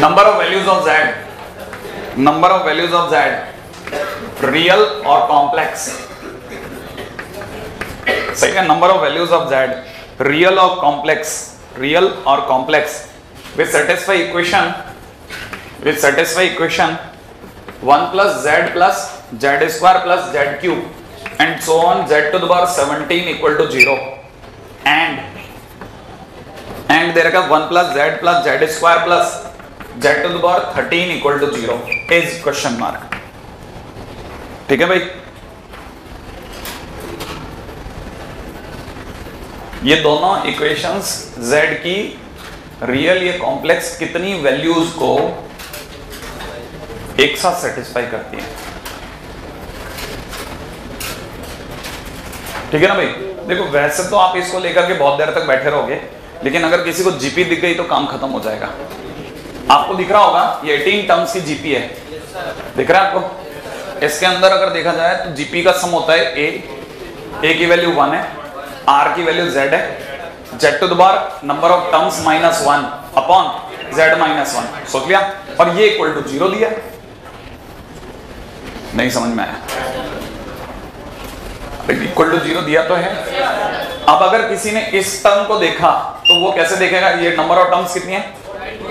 number of values of z, number of values of z, real or complex, सही है, number of values of z, real or complex, real or complex, will satisfy equation 1 plus z square plus z cube and so on z to the power 17 equal to 0 and there is 1 plus z square plus z to the power 13 equal to 0 is question mark. ठीक है भाई, ये दोनों equations z की real या complex कितनी values को एक साथ सेटिस्फाई करती है. ठीक है ना भाई. देखो वैसे तो आप इसको लेकर के बहुत देर तक बैठे रहोगे, लेकिन अगर किसी को जीपी दिख गई तो काम खत्म हो जाएगा. आपको दिख रहा होगा ये 18 टर्म्स की जीपी है, दिख रहा है आपको. इसके अंदर अगर देखा जाए तो जीपी का सम होता है ए की वैल्यू 1 है, आर की वैल्यू z है, z to the power number of terms -1 upon z -1. सोच लिया. और ये इक्वल टू 0 दिया. नहीं समझ में आया? इक्वल टू 0 दिया तो है. अब अगर किसी ने इस टर्म को देखा तो वो कैसे देखेगा? ये नंबर ऑफ टर्म्स कितनी है?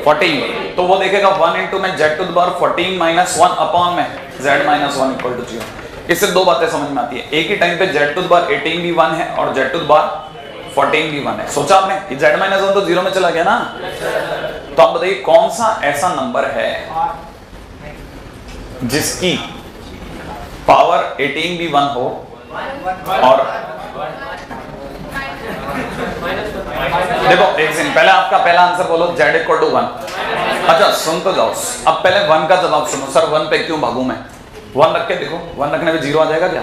14. तो वो देखेगा 1 इंटू में z to the power 14 -1 upon में z -1 इक्वल टू 0. इससे दो बातें समझ में आती है. एक ही टाइम पे z टू द पावर 18 भी 1 है और z टू द पावर 14 भी 1 है. सोचा आपने? z -1 तो 0 में चला गया ना. तो आप बताइए कौन सा ऐसा नंबर है जिसकी पावर 18 भी 1 हो और देखो एक सेकंड पहले आपका पहला आंसर बोलो z इक्वल टू 1. अच्छा सुन तो जाओ. अब पहले 1 का जवाब सुनो. सर 1 पे क्यों भागू मैं? 1 रख के देखो. 1 रखने पे 0 आ जाएगा क्या?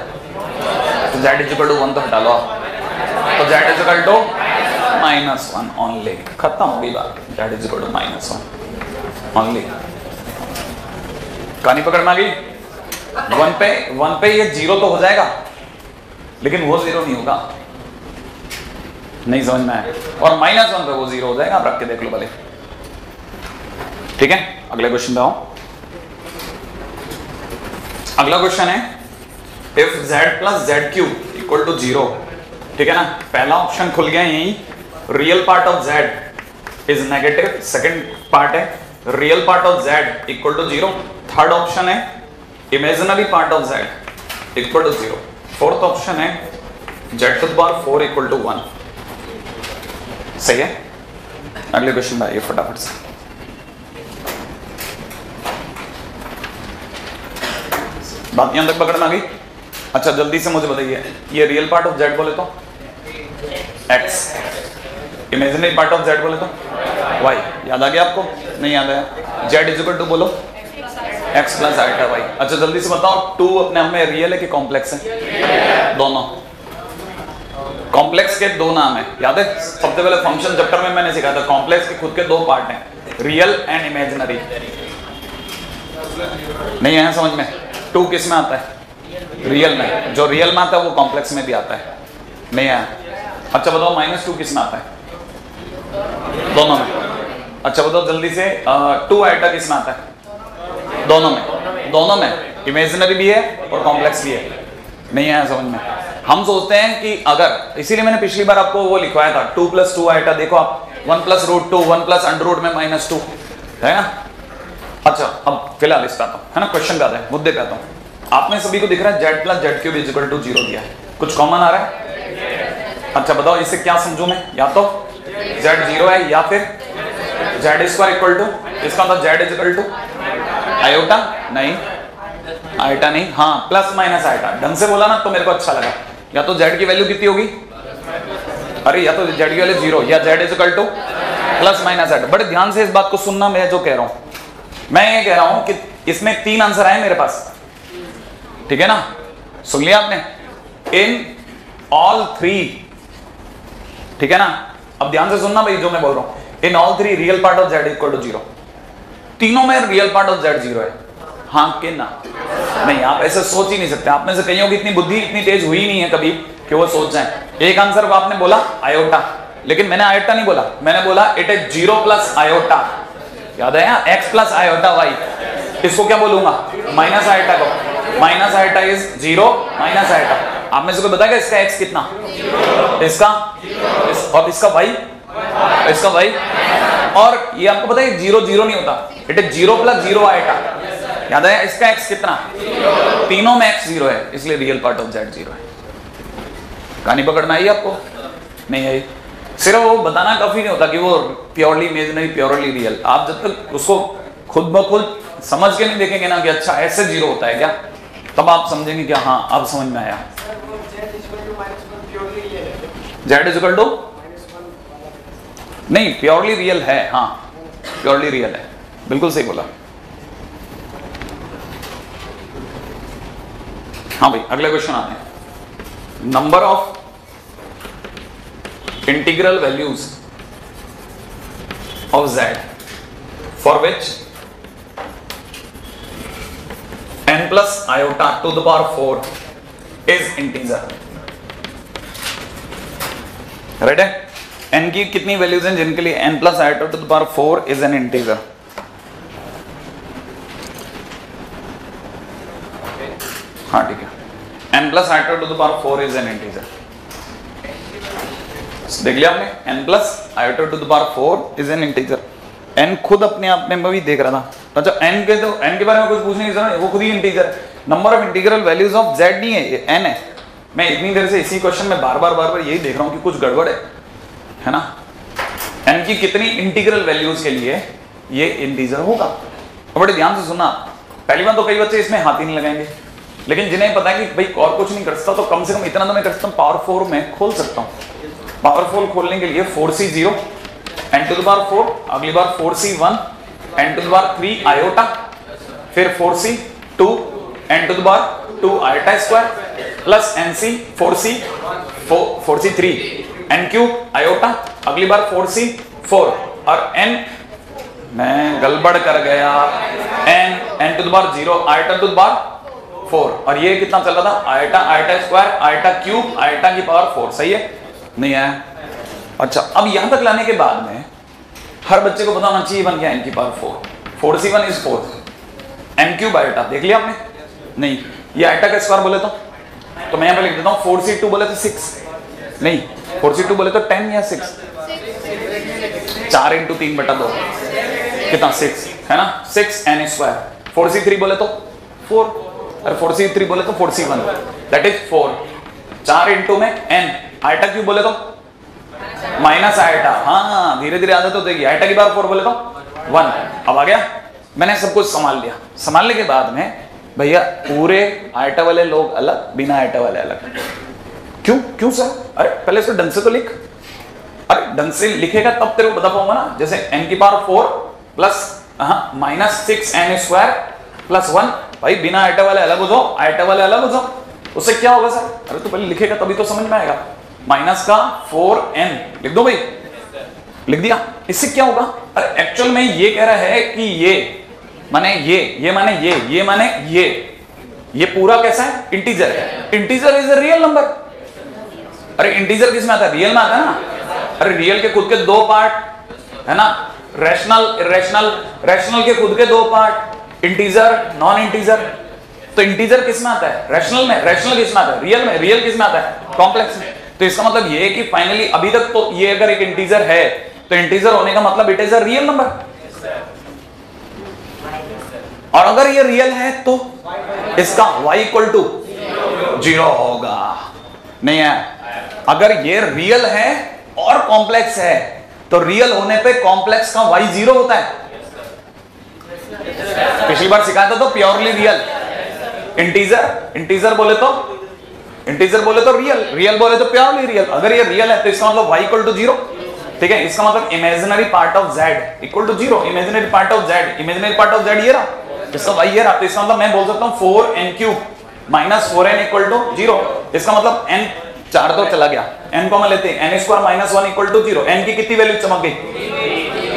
तो z इक्वल टू 1 तो हटा लो आप. तो z इक्वल टू -1 ओनली. खत्म हो गई बात. z equal to -1 only. कहानी पकड़ में आ गई. 1 पे ये 0 तो हो जाएगा, लेकिन वो 0 नहीं होगा. नहीं समझ में आया? और -1 पे वो 0 हो जाएगा. आप रख के देख लो भले. ठीक है, अगले क्वेश्चन पे आओ. अगला क्वेश्चन है if z plus z cube equal to 0. ठीक है ना. पहला ऑप्शन खुल गया यही. Real part of z is negative. Second part है real part of z equal to 0. Third option है imaginary part of z equal to 0. Fourth option है z to the power 4 equal to 1. सही है. अगले question में आइए फटाफट से. बात यहां तक पकड़ना गई. अच्छा जल्दी से मुझे बताइए ये रियल पार्ट ऑफ z बोले तो x, imaginary part of z बोले तो y. याद आ गया आपको? नहीं याद आया? z इज इक्वल टू बोलो x प्लस आइटा y. अच्छा जल्दी से बताओ 2 अपने आप में रियल है कि कॉम्प्लेक्स है? दोनों. कॉम्प्लेक्स के दो नाम है. याद है? सबसे पहले फंक्शन चैप्टर में मैंने सिखाया था. कॉम्प्लेक्स के खुद के दो पार्ट हैं, रियल एंड इमेजिनरी. नहीं आया समझ में? 2 किस में आता है? रियल में. जो रियल में आता है वो कॉम्प्लेक्स में भी आता है. नहीं आया? अच्छा बताओ -2 किस में आता है? दोनों में. अच्छा बताओ जल्दी से 2 आइटा किस में आता है? दोनों में. दोनों में इमेजिनरी भी है और कॉम्प्लेक्स भी है. नहीं आया समझ में? हम सोचते हैं कि अगर, इसीलिए मैंने पिछली बार आपको वो लिखवाया था 2 + 2 आइटा. देखो आप 1 + √2 1 + अंडर में -2 है ना. अच्छा अब फिलहाल इस पे आता हूं, है ना. क्वेश्चन पे आता है, मुद्दे पे आता हूं. आप में सभी को दिख रहा है z plus z cube equal to 0 दिया है. कुछ कॉमन आ रहा है? अच्छा बताओ इसे क्या समझूं मैं? या तो z 0 है या फिर z स्क्वायर इक्वल टू, इसका मतलब z इक्वल टू आयोटा. नहीं आयोटा नहीं. हाँ प्लस माइनस आयोटा. ढंग से बोला ना तो मेरे को अच्छा लगा. या तो z की वैल्यू कितनी होगी? अरे या तो z की वैल्यू 0 या z equal two plus minus iota. बड़े ध्यान से इस बात को सुनना. मैं जो कह रहा हूं, मैं ये कह रहा हूं कि इसमें 3 आंसर आए मेरे पास. ठीक है ना. सुन लिया आपने? इन ऑल 3. ठीक है ना. अब ध्यान से सुनना भाई जो मैं बोल रहा हूं. In all 3 real part of z equal to 0. तीनों में रियल पार्ट ऑफ z 0 है. हाँ कि ना? नहीं आप ऐसे सोच ही नहीं सकते. आप में से कईयों की इतनी बुद्धि इतनी तेज हुई नहीं है कभी कि वो सोच जाए. एक आंसर को आपने बोला आयोटा, लेकिन मैंने आयोटा नहीं बोला. मैंने बोला इट इज 0 प्लस आयोटा. याद है यहाँ x प्लस आयोटा y, इसको क्या बोलूंगा माइनस आयोटा को, minus iota is 0 minus iota. आप में से कोई बताएगा इसका x कितना, इसका और इसका y, इसका y, और ये आपको पता है 0 0 नहीं होता, इट इज 0 प्लस 0 आयोटा। याद है इसका x कितना, तीनों में x 0 है, इसलिए रियल पार्ट ऑफ z 0 है। कहानी पकड़ में आई आपको, नहीं आई? सिर्फ वो बताना काफी नहीं होता कि वो प्योरली इमेजिनरी प्योरली रियल। आप जब तक उसको खुद ब खुद समझ के नहीं देखेंगे ना कि अच्छा ऐसे 0 होता है क्या, तब आप समझेंगे कि हाँ अब समझ में आया। z इज इक्वल टू नहीं, प्योरली रियल है, हाँ प्योरली रियल है, बिल्कुल सही बोला। हाँ भाई अगले क्वेश्चन आते हैं। Number of integral values of z for which n plus iota to the power 4 is integer। Right है, n की कितनी वैल्यूज हैं जिनके लिए n plus iota to the power 4 is an integer। हाँ ठीक है, n plus iota to the power 4 is an integer। देख लिया आपने, n plus iota to the power 4 is an integer. n खुद अपने आप में भी देख रहा था। अच्छा n के बारे में कुछ पूछने की जरूरत नहीं, वो खुद ही इंटीजर है। Number of integral values of z नहीं है, ये n है। मैं इतनी देर से इसी क्वेश्चन में बार बार यही देख रहा हूं कि कुछ गड़बड़ है ना। n की कितनी इंटीग्रल वैल्यूज के लिए ये इंटीजर होगा। और बड़े ध्यान से सुनना, पहली बात तो कई बच्चे इसमें हाथ ही नहीं लगाएंगे, लेकिन जिन्हें पता है कि भाई और कुछ नहीं कर सकता तो कम से कम इतना तो मैं कर सकता हूँ, पावर 4 में खोल सकता हूँ। पावर 4 खोलने के लिए 4c 0 n to the power 4, अगली बार 4c 1 n to the power 3 iota, फिर 4c 2 n to the power 2 iota square plus nc 4c 3 n cube iota, अगली बार 4c 4 और n, मैं गड़बड़ कर गया, n to the power 0 iota to the power 4, और ये कितना चल रहा था iota square iota cube iota की पावर 4। सही है, नहीं आया? अच्छा, अब यहां तक लाने के बाद में हर बच्चे को पता होना चाहिए बन गया n की power 4, 4c1 is 4, n cube iota देख लिया आपने? नहीं, ये आयोटा का स्क्वायर बोले तो मैं यहां पे लिख देता हूं 4c2 बोले तो 6, नहीं 4c2 बोले तो 10 या 6, 4 इंटू 3 बटा 2 कितना 6 है ना, 6n स्क्वायर। 4c3 बोले तो 4, और 4c3 बोले तो 4c1 दैट इज 4, 4 इंटू में n, आयटा क्यूब बोले तो माइनस आयटा, हाँ धीरे धीरे आदत होती है। आयटा की बार 4 बोले तो 1। अब आ गया, मैंने सब कुछ संभाल लिया। संभालने के बाद में भैया पूरे आयटा वाले लोग अलग, बिना आयटा वाले अलग। क्यों सर? अरे पहले इसको ढंग से तो लिख। अरे ढंग से लिखेगा तब तेरे को बता पाऊंगा ना। जैसे n की power 4 plus minus 6n square plus 1, भाई बिना आयटा वाले अलग हो जाओ, आयटा वाले अलग हो जाओ, उससे क्या होगा सर? अरे तो पहले लिखेगा तभी तो समझ में आएगा। माइनस का 4n लिख दो भाई, लिख दिया। इससे क्या होगा? अरे एक्चुअल में ये कह रहा है कि ये माने ये माने ये माने ये पूरा कैसा है? इंटीजर है। Integer is a real number. अरे इंटीजर किस में आता है? रियल में आता है ना। अरे रियल के खुद के दो पार्ट है ना, रैशनल के खुद के दो पार्ट, इंटीजर नॉन इंटीजर। तो इंटीजर किस में आता है? रैशनल में। रैशनल किस में आता है? रियल में। रियल किस में आता है? कॉम्प्लेक्स में। तो इसका मतलब ये है कि फाइनली अभी तक तो ये अगर एक इंटीजर है तो इंटीजर होने का मतलब it is a real number. और अगर ये रियल है तो इसका y इक्वल टू 0 होगा। नहीं है? अगर ये रियल है और कॉम्प्लेक्स है तो रियल होने पे कॉम्प्लेक्स का y 0 होता है। पिछली बार सिखाया था तो प्योरली रियल। इंटीजर बोले तो रियल बोले तो प्योरली रियल। अगर ये रियल है तो इसका मतलब y इक्वल टू 0। ठीक है, इसका मतलब imaginary part of z equal to 0। Imaginary part of z ये रहा, इसका y ये रहा। तो इसका मतलब मैं बोल सकता हूं 4n cube minus 4n equal to 0। इसका मतलब n 4 तो चला गया, n को मैं लेते हैं, n square minus 1 equal to 0। n की कितनी वैल्यू चमक गई?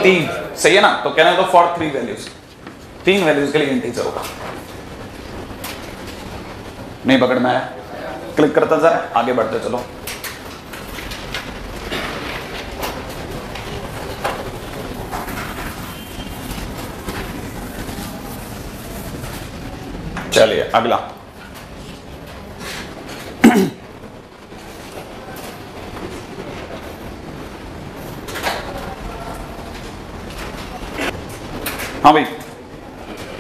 3। सही है ना? तो कहना तो फॉर 3 वैल्यूज, 3 वैल्यूज के लिए इंटीजर होगा। नहीं पकड़ में आया? क्लिक करता जा रहा है, आगे बढ़ते चलो। चलिए अगला। हाँ भाई,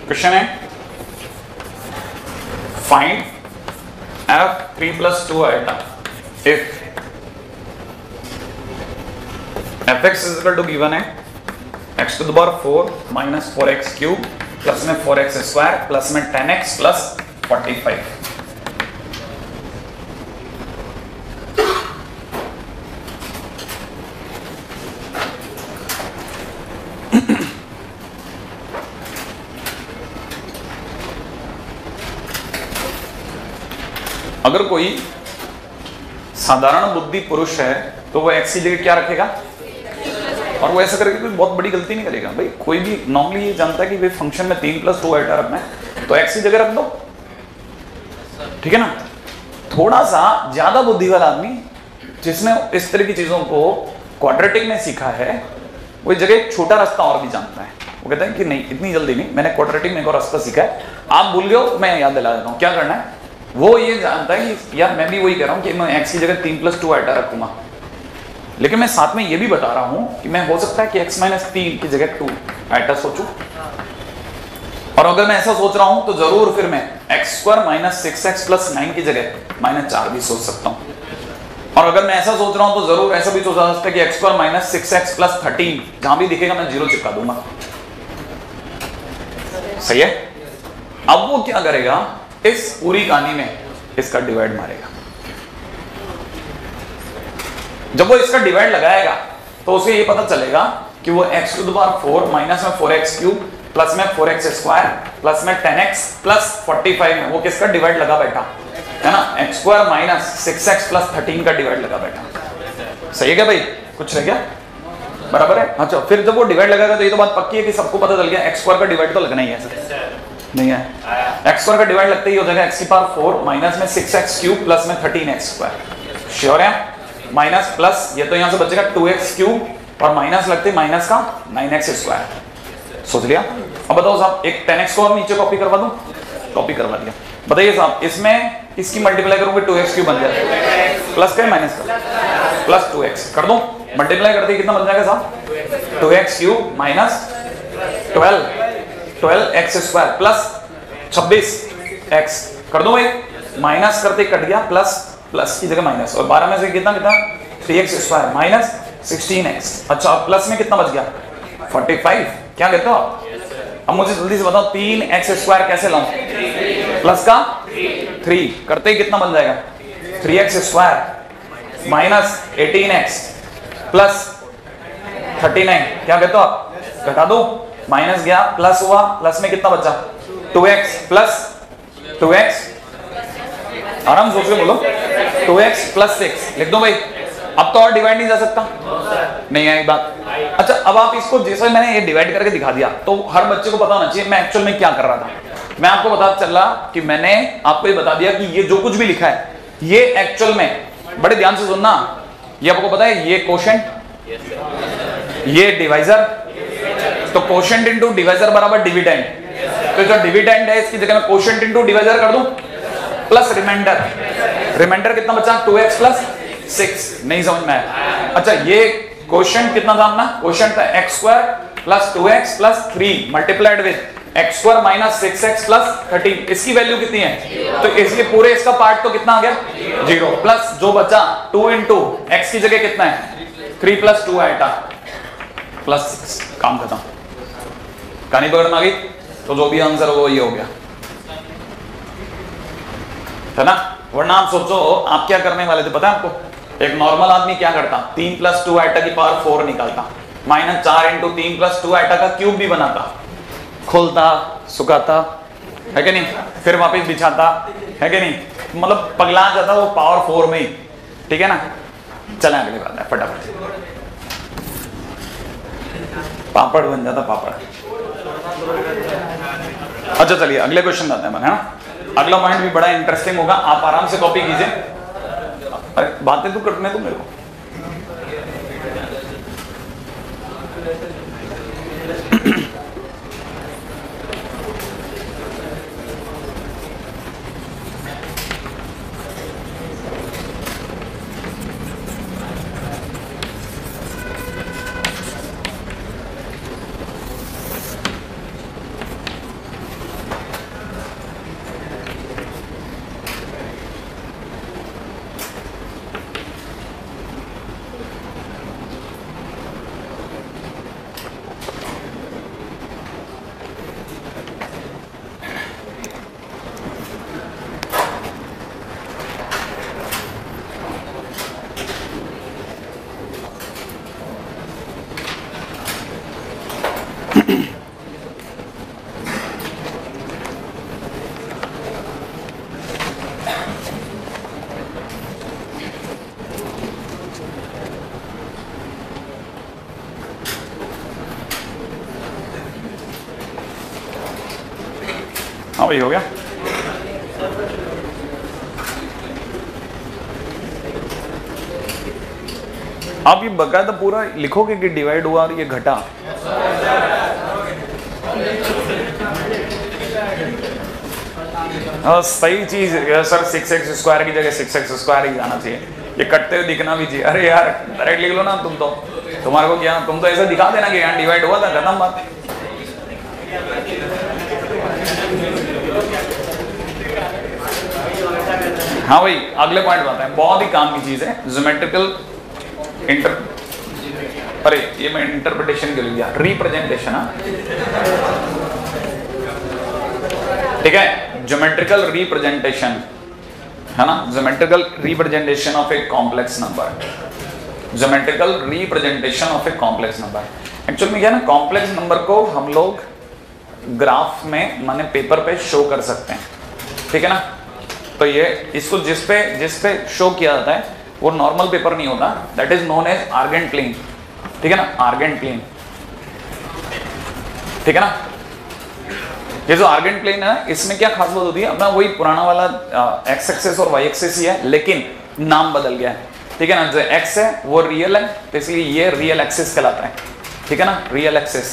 क्वेश्चन है find f3 + 2 iota if fx is equal to given है x to the power 4 minus 4x³ plus में 4x² प्लस में 10x प्लस 45। अगर कोई साधारण बुद्धि पुरुष है तो वो x की जगह क्या रखेगा, और वो ऐसा करके कोई बहुत बड़ी गलती नहीं करेगा। भाई कोई भी नॉर्मली ये जानता है कि भाई फंक्शन में 3 + 2 आइटा रखना है तो x की जगह रख दो, ठीक है ना। थोड़ा सा ज्यादा बुद्धि वाला आदमी जिसने इस तरह की चीजों को क्वाड्रेटिक में सीखा है वो इस जगह एक छोटा रास्ता और भी जानता है। वो कहता है कि नहीं इतनी जल्दी नहीं, मैंने क्वाड्रेटिक में एक और रास्ता सीखा है, आप भूल गए हो, मैं याद दिला देता हूँ क्या करना है। वो ये जानता है कि यार मैं भी वही कह रहा हूँ कि मैं x की जगह 3 + 2 आइटा रखूंगा, लेकिन मैं साथ में ये भी बता रहा हूं कि मैं हो सकता है कि x - 3 की जगह 2 आइटा सोचूं, और अगर मैं ऐसा सोच रहा हूं तो जरूर फिर मैं x² - 6x + 9 की जगह -4 भी सोच सकता हूं, और अगर मैं ऐसा सोच रहा हूं तो जरूर ऐसा भी सोचा सकता है कि x² - 6x + 13 जहां भी दिखेगा मैं 0 चिपका दूंगा। सही है। अब वो क्या करेगा, इस पूरी कहानी में इसका डिवाइड मारेगा। जब वो इसका डिवाइड लगाएगा तो उसे ये पता चलेगा कि वो x to the power 4 minus में 4x³ प्लस में 4x² प्लस में 10x प्लस 45 में वो किसका डिवाइड लगा बैठा है ना, x² - 6x + 13 का डिवाइड लगा बैठा। सही है क्या भाई, कुछ रह गया, बराबर है। अच्छा फिर जब वो डिवाइड लगाएगा तो ये तो बात पक्की है कि सबको पता चल गया x² का डिवाइड तो लगना ही है, नहीं है। x² का डिवाइड लगते ही हो जाएगा x की पावर 4 माइनस में 6x³ प्लस में 13x²। श्योर है, माइनस प्लस ये तो यहां से बचेगा 2x³ और माइनस लगते माइनस का 9x²। सोच लिया। अब बताओ साहब एक 10x को और नीचे कॉपी करवा दूं, कॉपी करवा दिया। बताइए साहब इसमें इसकी मल्टीप्लाई करूंगे 2x³ बन जाएगा, प्लस का माइनस का प्लस 2x कर दो, मल्टीप्लाई करते ही कितना बन जाएगा साहब 2x³ minus 12x² plus 26x कर दो भाई, माइनस करते कट गया प्लस की जगह माइनस, और 12 में से कितना 3x² माइनस 16x। अच्छा अब प्लस में कितना बच गया 45। क्या कहते हो आप, अब मुझे जल्दी से बताओ 3x² कैसे लाऊं, प्लस का 3 करते ही कितना बन जाएगा 3x² माइनस 18x प्लस 39। क्या कहते हो आप, घटा दो, माइनस गया प्लस हुआ, प्लस में कितना बचा 2x प्लस 2x, आराम सोच के बोलो 2x + 6 लिख दो भाई। अब तो और डिवाइड नहीं जा सकता, नहीं आई बात। अच्छा अब आप इसको जैसे मैंने ये डिवाइड करके दिखा दिया तो हर बच्चे को पता होना चाहिए मैं एक्चुअल में क्या कर रहा था। मैं आपको पता चला कि मैंने आपको ये बता दिया कि ये जो कुछ भी लिखा है ये एक्चुअल में, बड़े ध्यान से सुनना, ये आपको पता है ये कोशेंट, ये डिवाइजर, तो कोशेंट इनटू डिवाइजर बराबर डिविडेंड, तो जो डिविडेंड है इसकी जगह मैं कोशेंट इनटू डिवाइजर कर दूं प्लस रिमाइंडर, रिमाइंडर कितना बचा 2x + 6। नहीं समझ में आया। अच्छा ये कोशेंट कितना था अपना, कोशेंट था x² + 2x + 3 multiplied with x² - 6x + 13, इसकी वैल्यू कितनी है, तो इसलिए पूरे इसका पार्ट तो कितना आ गया 0, प्लस जो बचा 2 * x की जगह कितना है 3 + 2 आइटा प्लस 6। काम खत्म, कहानी पकड़ में आ गई, तो जो भी आंसर होगा ये हो गया, है ना। वरना आप सोचो आप क्या करने वाले थे पता है आपको, एक नॉर्मल आदमी क्या करता 3 + 2 आइटा की पावर 4 निकालता, -4 × 3 + 2 आइटा का क्यूब भी बनाता, खोलता सुखाता है कि नहीं, फिर वापस बिछाता है कि नहीं, मतलब पगला जाता वो पावर 4 में ही, ठीक है ना। चलें अगली बात है फटाफट, पापड़ बन जाता पापड़। अच्छा चलिए अगले क्वेश्चन आते हैं, है ना। अगला पॉइंट भी बड़ा इंटरेस्टिंग होगा, आप आराम से कॉपी कीजिए। अरे बातें तो करने दो मेरे को। हाँ भाई हो गया। आप ये बकायदा पूरा लिखोगे कि डिवाइड हुआ और ये घटा। सही चीज सर 6x² की जगह 6x² ही जाना चाहिए। ये कटते हुए दिखना भी चाहिए। अरे यार डायरेक्ट लिख लो ना तुम तो, तुम्हारे को क्या, तुम तो ऐसा दिखा देना कि यहाँ डिवाइड हुआ था, खत्म बात। हाँ भाई अगले पॉइंट बताते हैं, बहुत ही काम की चीज है, ज्योमेट्रिकल अरे ये मैं इंटरप्रिटेशन के लिए दिया, रिप्रेजेंटेशन। ठीक है, ज्योमेट्रिकल रिप्रेजेंटेशन है ना, geometrical representation of A complex number, geometrical representation of A complex number. Actual में क्या ना, कॉम्प्लेक्स नंबर को हम लोग ग्राफ में माने पेपर पे शो कर सकते हैं, ठीक है ना। तो ये इसको जिस पे शो किया जाता है वो नॉर्मल पेपर नहीं होता, that is known as Argand plane, ठीक है ना, आर्गेंट प्लेन, ठीक है ना। ये जो आर्गेंट प्लेन है इसमें क्या खास बात होती है, अपना वही पुराना वाला एक्स एक्सिस और वाई एक्सिस ही है, लेकिन नाम बदल गया है, ठीक है ना। जो एक्स है वो रियल है, तो इसलिए ये रियल एक्सिस कहलाता है, ठीक है ना, रियल एक्सिस,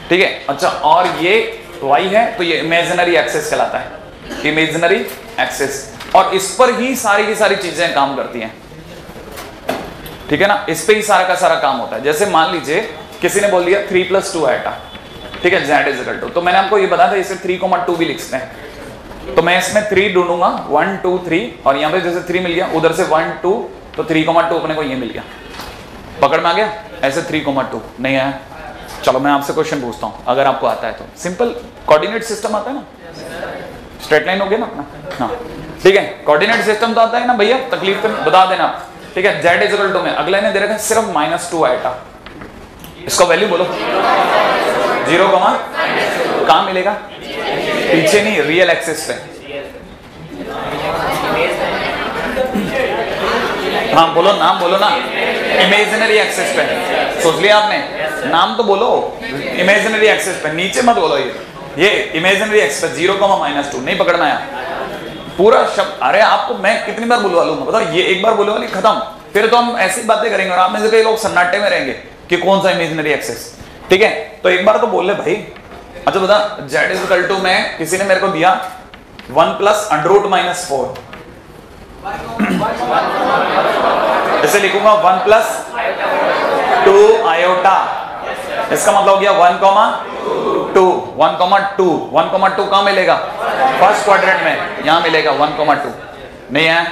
ठीक है। अच्छा, और ये वाई है तो ये इमेजिनरी एक्सिस कहलाता है, इमेजिनरी एक्सिस, और इस पर ही सारी की सारी चीजें काम करती हैं, ठीक है ना, इस पे ही सारा का सारा काम होता है। जैसे मान लीजिए किसी ने बोल दिया 3 + 2 आएगा, ठीक है, z = 2, तो मैंने आपको ये बताया था इसे 3,2 भी लिख सकते हैं, तो मैं इसमें 3 ढूंढूंगा 1 2 3, और यहाँ पे जैसे 3 मिल गया, उधर से 1 2, तो 3,2 अपने को ये मिल गया, पकड़ में आ गया। ऐसे 3,2 नहीं आया, चलो मैं आपसे क्वेश्चन पूछता हूँ, अगर आपको आता है तो। सिंपल कोऑर्डिनेट सिस्टम आता है ना, स्ट्रेट लाइन हो गया ना अपना, हाँ ठीक है, कोऑर्डिनेट सिस्टम तो आता है ना भैया, तकलीफ बता देना आप, ठीक है। z = में अगले ने दे रखा है सिर्फ -2 आएगा, इसको वैल्यू बोलो 0, कहां मिलेगा, पीछे नहीं, रियल एक्सिस पे। हाँ बोलो, नाम बोलो ना, इमेजिनरी एक्सिस पे, सोच लिया आपने, नाम तो बोलो, इमेजिनरी एक्सिस पे, नीचे मत बोलो, ये इमेजिनरी एक्सिस पे 0, -2 नहीं पकड़ना है पूरा शब्द। अरे आपको मैं कितनी बार बुलवा लूंगा बताओ, ये एक बार बोलने वाली खत्म, फिर तो हम ऐसी बातें करेंगे और आप में से कई लोग सन्नाटे में रहेंगे कि कौन सा इमेजिनरी एक्सिस, ठीक है। तो एक बार तो बोल ले भाई। अच्छा बता, z = में किसी ने मेरे को दिया 1 + √-4, इसे लिखूंगा 1 + 2 आयोटा, इसका मतलब हो गया 1,2, 1,2 कहां मिलेगा, फर्स्ट क्वाड्रेंट में, यहां मिलेगा 1,2 नहीं है।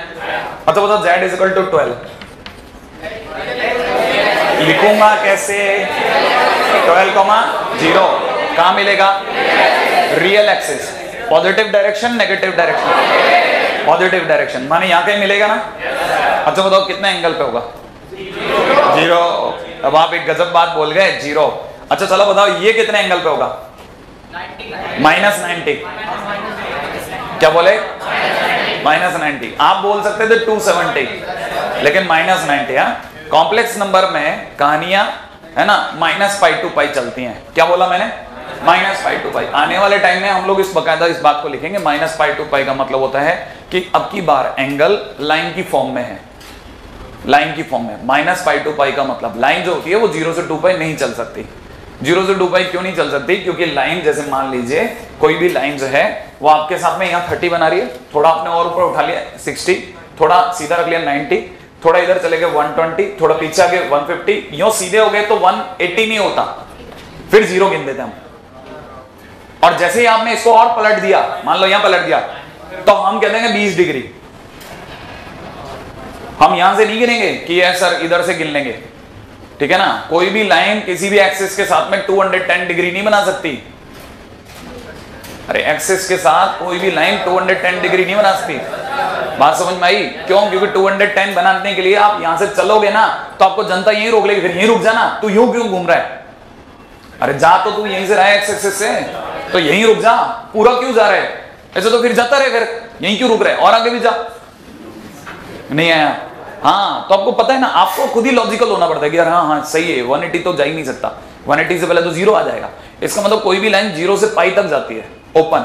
अच्छा बताओ z = 12, लिखूंगा कैसे, 12,0 कहां मिलेगा, real axis, positive direction, negative direction, positive direction, माने यहां कहीं मिलेगा ना। अच्छा बताओ कितने एंगल पे होगा, 0, अब आप एक गजब बात बोल गए, 0। अच्छा चलो बताओ ये कितने एंगल पे होगा, -90, क्या बोले, -90, आप बोल सकते थे 270, लेकिन -90 है। कॉम्प्लेक्स नंबर में कहानियां है ना -π to π चलती हैं, क्या बोला मैंने, -π to π। आने वाले टाइम में हम लोग इस बकायदा इस बात को लिखेंगे, -π to π का मतलब होता है कि अब की बार एंगल लाइन की फॉर्म में है, लाइन की फॉर्म में। -π to π का मतलब लाइन जो होती है वो 0 से 2π नहीं चल सकती। 0 से 2π क्यों नहीं चल सकती, क्योंकि लाइन जैसे मान लीजिए कोई भी लाइन जो है वो आपके साथ में यहाँ 30 बना रही है, थोड़ा आपने और ऊपर उठा लिया 60, थोड़ा सीधा रख लिया 90, थोड़ा इधर चले गए 120, थोड़ा पीछे आ गए 150, यूं सीधे हो गए तो 180 नहीं होता, फिर 0 गिन देते हम। और जैसे ही आपने इसको और पलट दिया, मान लो यहां पलट दिया, तो हम कह देंगे 20 डिग्री। हम यहां से नहीं गिनेंगे कि ये सर इधर से गिन लेंगे, ठीक है ना। कोई भी लाइन किसी भी एक्सिस के साथ में 210 डिग्री नहीं बना सकती। अरे एक्सिस के साथ कोई भी लाइन 210 डिग्री नहीं बना सकती, बात समझ में आई, क्यों, क्योंकि 210 बनाने के लिए आप यहां से चलोगे ना तो आपको जनता यहीं रोक लेगी, फिर यहीं रुक जाना, तू यूं क्यों घूम रहा है, अरे जा तो तू यहीं से रहा है एक्सिस से, तो यहीं रुक जा, पूरा क्यों जा रहा है, ऐसे तो फिर जाता रहे, फिर यहीं क्यों रुक रहा है, और आगे भी जा। नहीं आया, हाँ तो आपको पता है ना, आपको खुद ही लॉजिकल होना पड़ता है कि यार हाँ सही है, 180 तो जा ही नहीं सकता, 180 से पहले तो 0 आ जाएगा। इसका मतलब कोई भी लाइन 0 से π तक जाती है ओपन,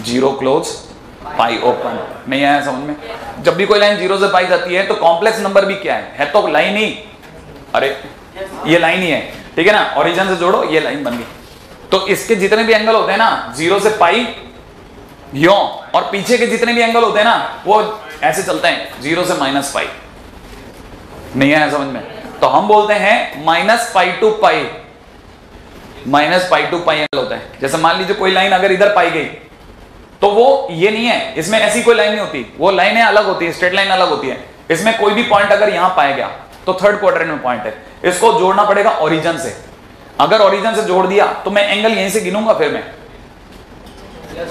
जीरो क्लोज पाई ओपन। नहीं आया समझ में? जब भी कोई लाइन जीरो से पाई जाती है तो कॉम्प्लेक्स नंबर भी क्या है तो लाइन ही, अरे ये लाइन ही है, ठीक है ना, ओरिजिन से जोड़ो ये लाइन बन गई। तो इसके जितने भी एंगल होते हैं ना जीरो से पाई यो, और पीछे के जितने भी एंगल होते हैं ना वो ऐसे चलते हैं जीरो से माइनस पाई। नहीं आया समझ में? तो हम बोलते हैं minus pi to pi, minus pi to pi angle होता है। जैसे मान लीजिए कोई लाइन अगर इधर पाई गई तो वो ये नहीं है, इसमें ऐसी कोई लाइन नहीं होती, वो लाइनें अलग होती है, स्ट्रेट लाइन अलग होती है। इसमें कोई भी पॉइंट अगर यहां पाया गया तो थर्ड क्वाड्रेंट में पॉइंट है, इसको जोड़ना पड़ेगा ओरिजिन से। अगर ओरिजिन से जोड़ दिया तो मैं एंगल यहीं से गिनूंगा, फिर मैं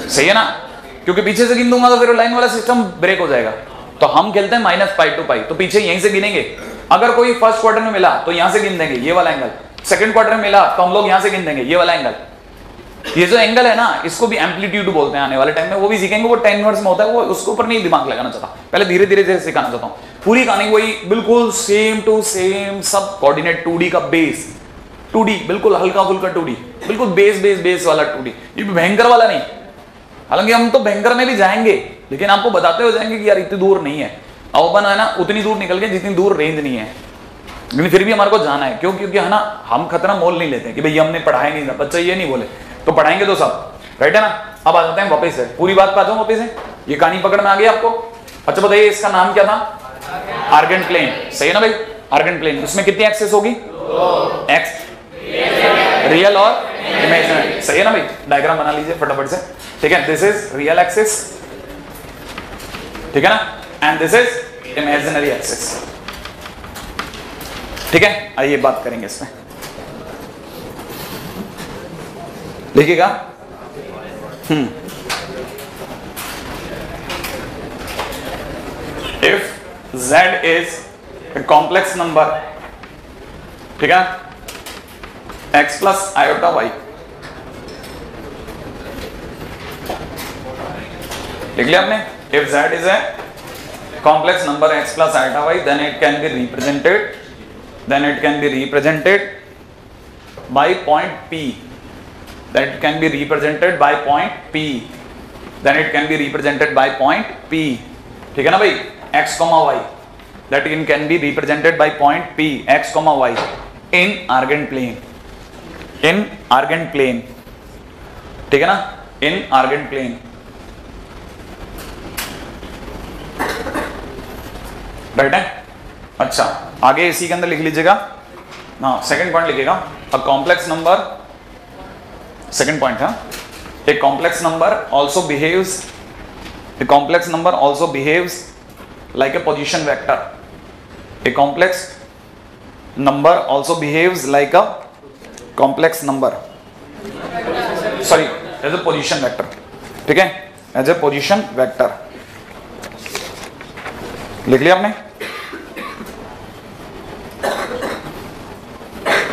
सही है ना, क्योंकि पीछे से गिन दूंगा तो फिर लाइन वाला सिस्टम ब्रेक हो जाएगा। तो हम खेलते हैं माइनस पाई टू पाई, तो पीछे यहीं से गिनेंगे। अगर कोई फर्स्ट क्वार्टर में मिला तो यहां से गिन देंगे ये वाला एंगल, सेकंड क्वार्टर में मिला तो हम लोग यहां से गिन देंगे ये वाला एंगल। ये जो एंगल है ना इसको भी एम्पलीट्यूड बोलते हैं, आने वाले टाइम में वो भी सीखेंगे, वो 10 इनवर्स में होता है, वो उसके ऊपर नहीं दिमाग लगाना चाहता, पहले धीरे धीरे सिखाना चाहता हूं। पूरी कहानी वही बिल्कुल सेम टू सेम, सब कोऑर्डिनेट 2D का बेस, 2D बिल्कुल हल्का फुल्का 2D, बिल्कुल बेस वाला 2D, ये भयंकर वाला नहीं। हालांकि हम तो भयंकर में भी जाएंगे लेकिन आपको बताते हो जाएंगे कि यार इतनी दूर नहीं है, अपन है ना उतनी दूर निकल गए जितनी दूर रेंज नहीं है, लेकिन फिर भी हमारे को जाना है। क्यों? क्योंकि है ना हम खतरा मोल नहीं लेते कि भाई हमने पढ़ाया नहीं था, बच्चा ये नहीं बोले तो पढ़ाएंगे तो सब, राइट है ना। अब आ जाते हैं वापस से, पूरी बात पे आ जाओ वापस से, ये कहानी पकड़ में आ गई आपको? अच्छा बताइए इसका नाम क्या था? आर्गेंट प्लेन, सही है ना भाई? आर्गेंट प्लेन, उसमें कितनी एक्सेस होगी? एक्स, रियल और इमेजिनरी, सही है ना भाई? डायग्राम बना लीजिए फटाफट से, ठीक है। दिस इज रियल एक्सिस, ठीक है ना, and this is imaginary axis, ठीक है। आइए बात करेंगे इसमें, लिखिएगा। If z is a complex number, ठीक है, x प्लस आयोटा y, लिख लिया आपने? If z is a complex number x plus iota y, then it can be represented by point p, then it can be represented by point p, then it can be represented by point p, ठीक है ना भाई? x y, that it can be represented by point p, x y in argand plane, in argand plane, ठीक है ना, in argand plane, right है। अच्छा आगे इसी के अंदर लिख लीजिएगा, हाँ सेकंड पॉइंट लिखिएगा, a complex number, second point है, a complex number also behaves, a complex number also behaves like a position vector, a complex number also behaves like a complex number, sorry as a position vector, ठीक है, as a position vector, लिख लिया आपने?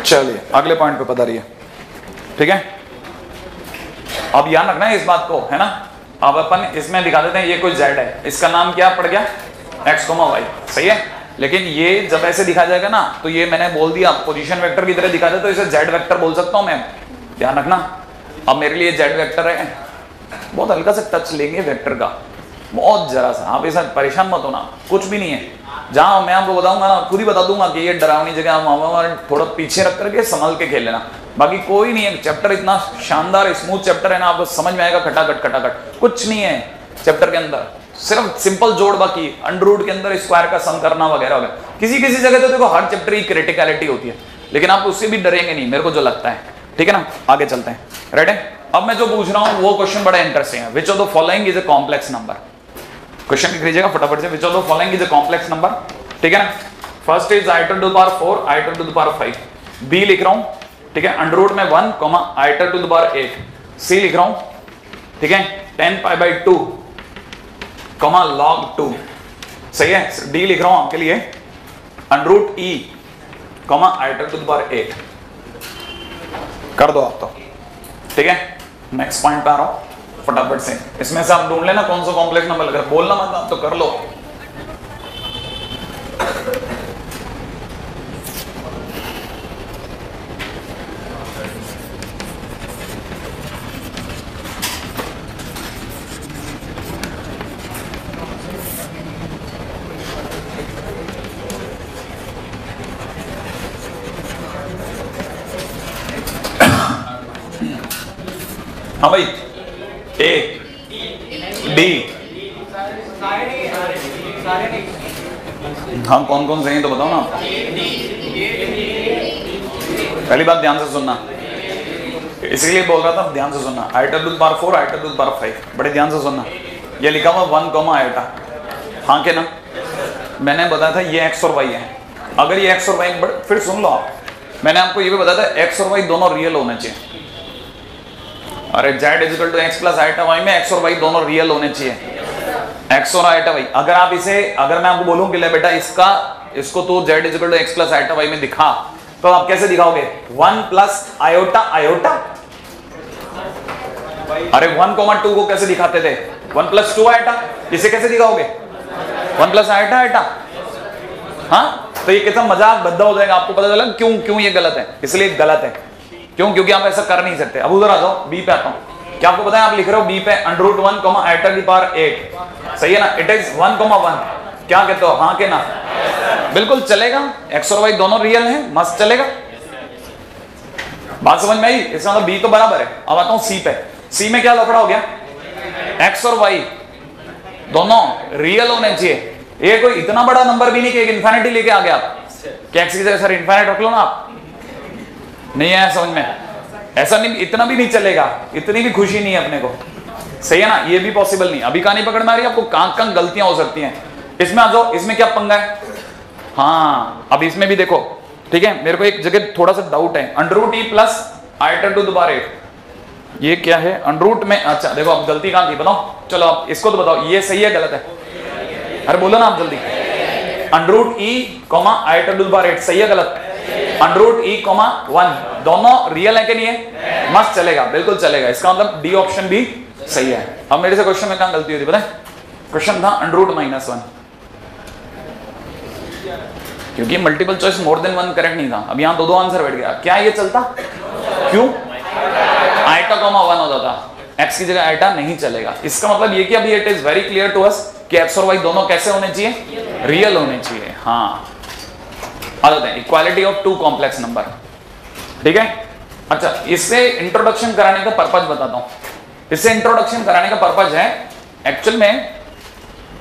चलिए अगले point पे पता रहिए, ठीक है। अब याद रखना है इस बात को, है ना। अब अपन इसमें दिखा देते हैं ये कोई z है, इसका नाम क्या पड़ गया? x, y, सही है। लेकिन ये जब ऐसे दिखा जाएगा ना तो ये मैंने बोल दिया पोजीशन वेक्टर की तरह दिखा दे तो इसे z वेक्टर बोल सकता हूं मैं, ध्यान रखना। अब मेरे लिए z वेक्टर है, बहुत हल्का सा टच लेंगे वेक्टर का, बहुत जरा सा, आप ऐसा परेशान मत होना, कुछ भी नहीं है। जहां मैं आपको बताऊंगा ना खुद ही बता दूंगा कि ये डरावनी जगह आप थोड़ा पीछे रख करके संभल के खेल लेना, बाकी कोई नहीं है। चैप्टर इतना शानदार स्मूथ चैप्टर है ना, आपको समझ में आएगा खटाखट, कुछ नहीं है चैप्टर के अंदर, सिर्फ सिंपल जोड़, बाकी अंडर रूट के अंदर स्क्वायर का सम करना वगैरह वगैरह। किसी किसी जगह तो देखो हर चैप्टर की क्रिटिकलिटी होती है, लेकिन आप उससे भी डरेंगे नहीं, मेरे को जो लगता है, ठीक है ना। आगे चलते हैं, राइट है। अब मैं जो पूछ रहा हूं वो क्वेश्चन बड़ा इंटरेस्टिंग है। Which of the following is a complex number, question लिख लीजिएगा फटाफट से। Which of the following is a complex number, ठीक है ना। First is i to the power 4, i to the power 5, b लिख रहा हूं, ठीक है, अंडर रूट में 1, i to the power 8, c लिख रहा हूं, ठीक है, 10 पाई बाई 2, log 2, सही है। d लिख रहा हूं आपके लिए under root e, i to the power 8, कर दो आप तो, ठीक है। नेक्स्ट पॉइंट पे आ रहा हूं फटाफट से, इसमें से आप ढूंढ लेना कौन सा कॉम्प्लेक्स नंबर लग रहा है, बोलना मत, आप तो कर लो। हाँ भाई, ए डी, हाँ कौन कौन सही है तो बताओ ना। पहली बात ध्यान से सुनना, इसीलिए बोल रहा था ध्यान से सुनना। Iota to the power 4, iota to the power 5, बड़े ध्यान से सुनना। ये लिखा हुआ 1 कॉमा आइटा, हाँ के ना। मैंने बताया था ये x और y है। अगर ये x और y, फिर सुन लो आप, मैंने आपको ये भी बताया था x और y दोनों रियल होने चाहिए। अरे z equal to x plus iota y में x और y दोनों रियल होने चाहिए। x और आइटा y, अगर आप इसे, अगर मैं आपको बोलूं कि ले बेटा इसको तो z equal to x plus iota y में दिखा, तो आप कैसे दिखाओगे? 1 प्लस आयोटा आयोटा। अरे 1,2 को कैसे दिखाते थे? 1 प्लस 2 आइटा। इसे कैसे दिखाओगे? 1 प्लस आइटा आइटा। हाँ, तो ये कितना मजाक भद्दा हो जाएगा। आपको पता चला क्यों ये गलत है? इसलिए गलत है क्योंकि आप ऐसा कर नहीं सकते। अब उधर आ जाओ, बी पे आता हूं। क्या आपको पता है, आप लिख रहे हो बी पे √1 आइटा की पावर 8, सही है ना? It is 1,1। क्या कहते हो, हाँ के ना? बिल्कुल चलेगा, एक्स और वाई दोनों रियल हैं, मस्त चलेगा। बात समझ में आई? इसका मतलब बी तो बराबर है। अब आता हूं सी पे। सी में क्या लफड़ा हो गया? एक्स और वाई दोनों रियल होने चाहिए। ये कोई इतना बड़ा नंबर भी नहीं कि एक इन्फिनिटी लेके आ गया आप, क्या एक्स की जगह सर इन्फिनिट रख लो ना आप। नहीं है समझ में? ऐसा नहीं, इतना भी नहीं चलेगा, इतनी भी खुशी नहीं है अपने को, सही है ना? ये भी पॉसिबल नहीं। अभी कहां नहीं पकड़ में आ रही, आपको कहां गलतियां हो सकती हैं। इसमें आ जाओ, इसमें क्या पंगा है? हाँ, अब इसमें भी देखो, ठीक है? मेरे को एक जगह थोड़ा सा डाउट है। √e plus iota to the power 8, ये क्या है? √ में, अच्छा देखो अब गलती कहां थी बताओ। चलो आप इसको तो बताओ, ये सही है गलत है? अरे बोलो ना आप जल्दी। √e, iota to the power 8 सही है गलत? √e, 1 दोनों रियल है कि नहीं है? मस्त चलेगा, बिल्कुल चलेगा। इसका मतलब डी ऑप्शन भी सही है। अब मेरे से क्वेश्चन में कहां गलती हुई थी पता है? क्वेश्चन था √-1, क्योंकि multiple choice more than 1 correct नहीं था। अब यहां दो आंसर बैठ गया। क्या ये चलता? क्यों? आइटा 1 होता था, एक्स की जगह आइटा नहीं चलेगा। इसका मतलब ये कि अभी it is very clear to us कि एक्स और वाई दोनों कैसे होने चाहिए? रियल होने चाहिए। हाँ, आ जाते हैं इक्वालिटी ऑफ 2 कॉम्प्लेक्स नंबर, ठीक है? अच्छा, इससे इंट्रोडक्शन कराने का पर्पज बताता हूं। इससे इंट्रोडक्शन कराने का पर्पज है, एक्चुअल में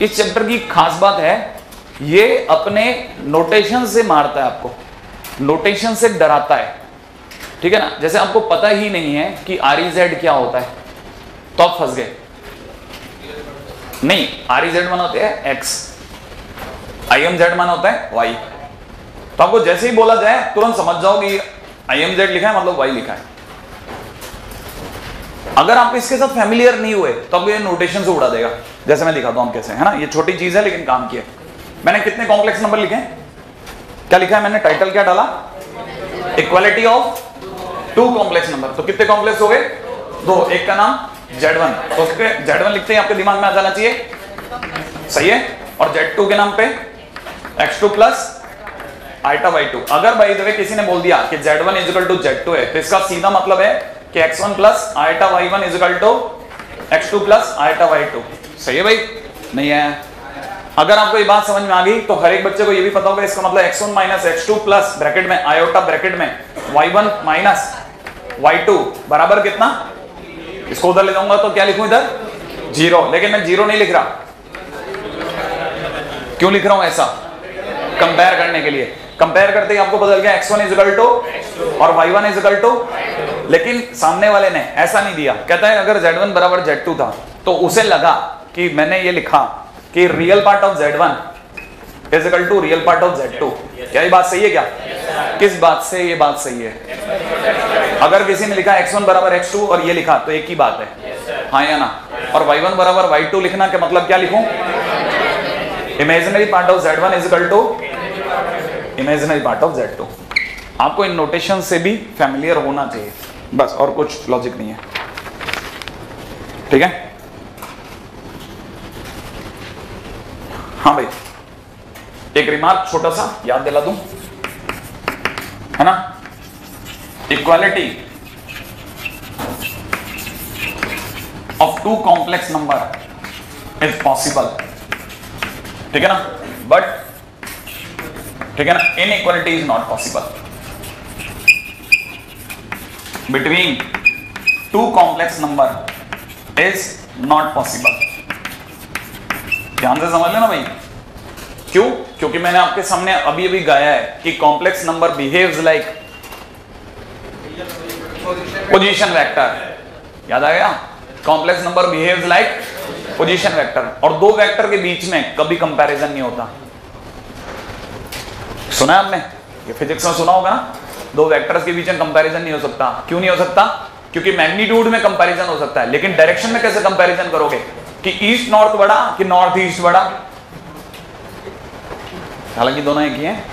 इस चैप्टर की खास बात है, ये अपने नोटेशन से मारता है आपको, नोटेशन से डराता है, ठीक है ना? जैसे आपको पता ही नहीं है कि REZ क्या होता है, तो आप फंस गए। नहीं, REZ माना होता है x, IMZ माना होता है y। तो आपको जैसे ही बोला जाए तुरंत समझ जाओ कि IMZ लिखा है मतलब y लिखा है। अगर आप इसके साथ फैमिलियर नहीं हुए तो आपको ये नोटेशन से उड़ा देगा। जैसे मैं दिखाता हूं कैसे, है ना? ये छोटी चीज है लेकिन काम की है। मैंने कितने कॉम्प्लेक्स नंबर लिखे? क्या लिखा है मैंने? टाइटल क्या डाला? Equality of 2 complex number. तो कितने कॉम्प्लेक्स हो गए? 2। एक का नाम Z1, तो उसके Z1 लिखते ही आपके दिमाग में आ जाना चाहिए, सही है? और Z2 के नाम पे x2 प्लस आइटा y2। अगर बाय द वे किसी ने बोल दिया कि Z1 इक्वल टू Z2 है, तो इसका सीधा मतलब है कि x1 plus iota y1 equal to x2 plus iota y2। सही है भाई? नहीं है? अगर आपको ये बात समझ में आ गई तो हर एक बच्चे को ये भी पता होगा इसका मतलब x1 minus x2 plus bracket में आयोटा ब्रैकेट में y1 माइनस y2 बराबर कितना? इसको उधर ले जाऊंगा तो क्या लिखूं इधर? 0। लेकिन मैं 0 नहीं लिख रहा। क्यों लिख रहा हूं ऐसा? कंपेयर करने के लिए। कंपेयर करते ही आपको बदल गया x1 इक्वल टू और y1 इक्वल टू, लेकिन सामने वाले ने ऐसा नहीं दिया। कहता है अगर z1 बराबर z2 था तो उसे लगा कि मैंने ये लिखा कि real part of z1 is equal to real part of z2। क्या ये बात सही है? क्या किस बात से ये बात सही है? अगर किसी ने लिखा x1 बराबर x2 और ये लिखा तो एक ही बात है, हाँ या ना? और y1 बराबर y2 लिखना के मतलब क्या लिखूं? Imaginary part of z1 is equal to imaginary part of z2। आपको इन नोटेशन से भी फैमिलियर होना चाहिए, बस, और कुछ लॉजिक नहीं है, ठीक है? हाँ भाई, एक रिमार्क छोटा सा याद दिला दूं, है ना? Equality of 2 complex number is possible, ठीक है ना? बट ठीक है ना, inequality is not possible between two complex number is not possible. ध्यान से समझ लेना भाई, क्यों? क्योंकि मैंने आपके सामने अभी अभी गाया है कि complex number behaves like position vector. याद आ गया? Complex number behaves like position vector, और दो वेक्टर के बीच में कभी कंपैरिजन नहीं होता। सुना है आपने? ये फिजिक्स में सुना होगा ना, दो वेक्टर्स के बीच में कंपैरिजन नहीं हो सकता। क्यों नहीं हो सकता? क्योंकि मैग्नीट्यूड में कंपैरिजन हो सकता है, लेकिन डायरेक्शन में कैसे कंपैरिजन करोगे कि ईस्ट नॉर्थ बड़ा कि नॉर्थ ईस्ट बड़ा? हालांकि दोनों एक ही हैं।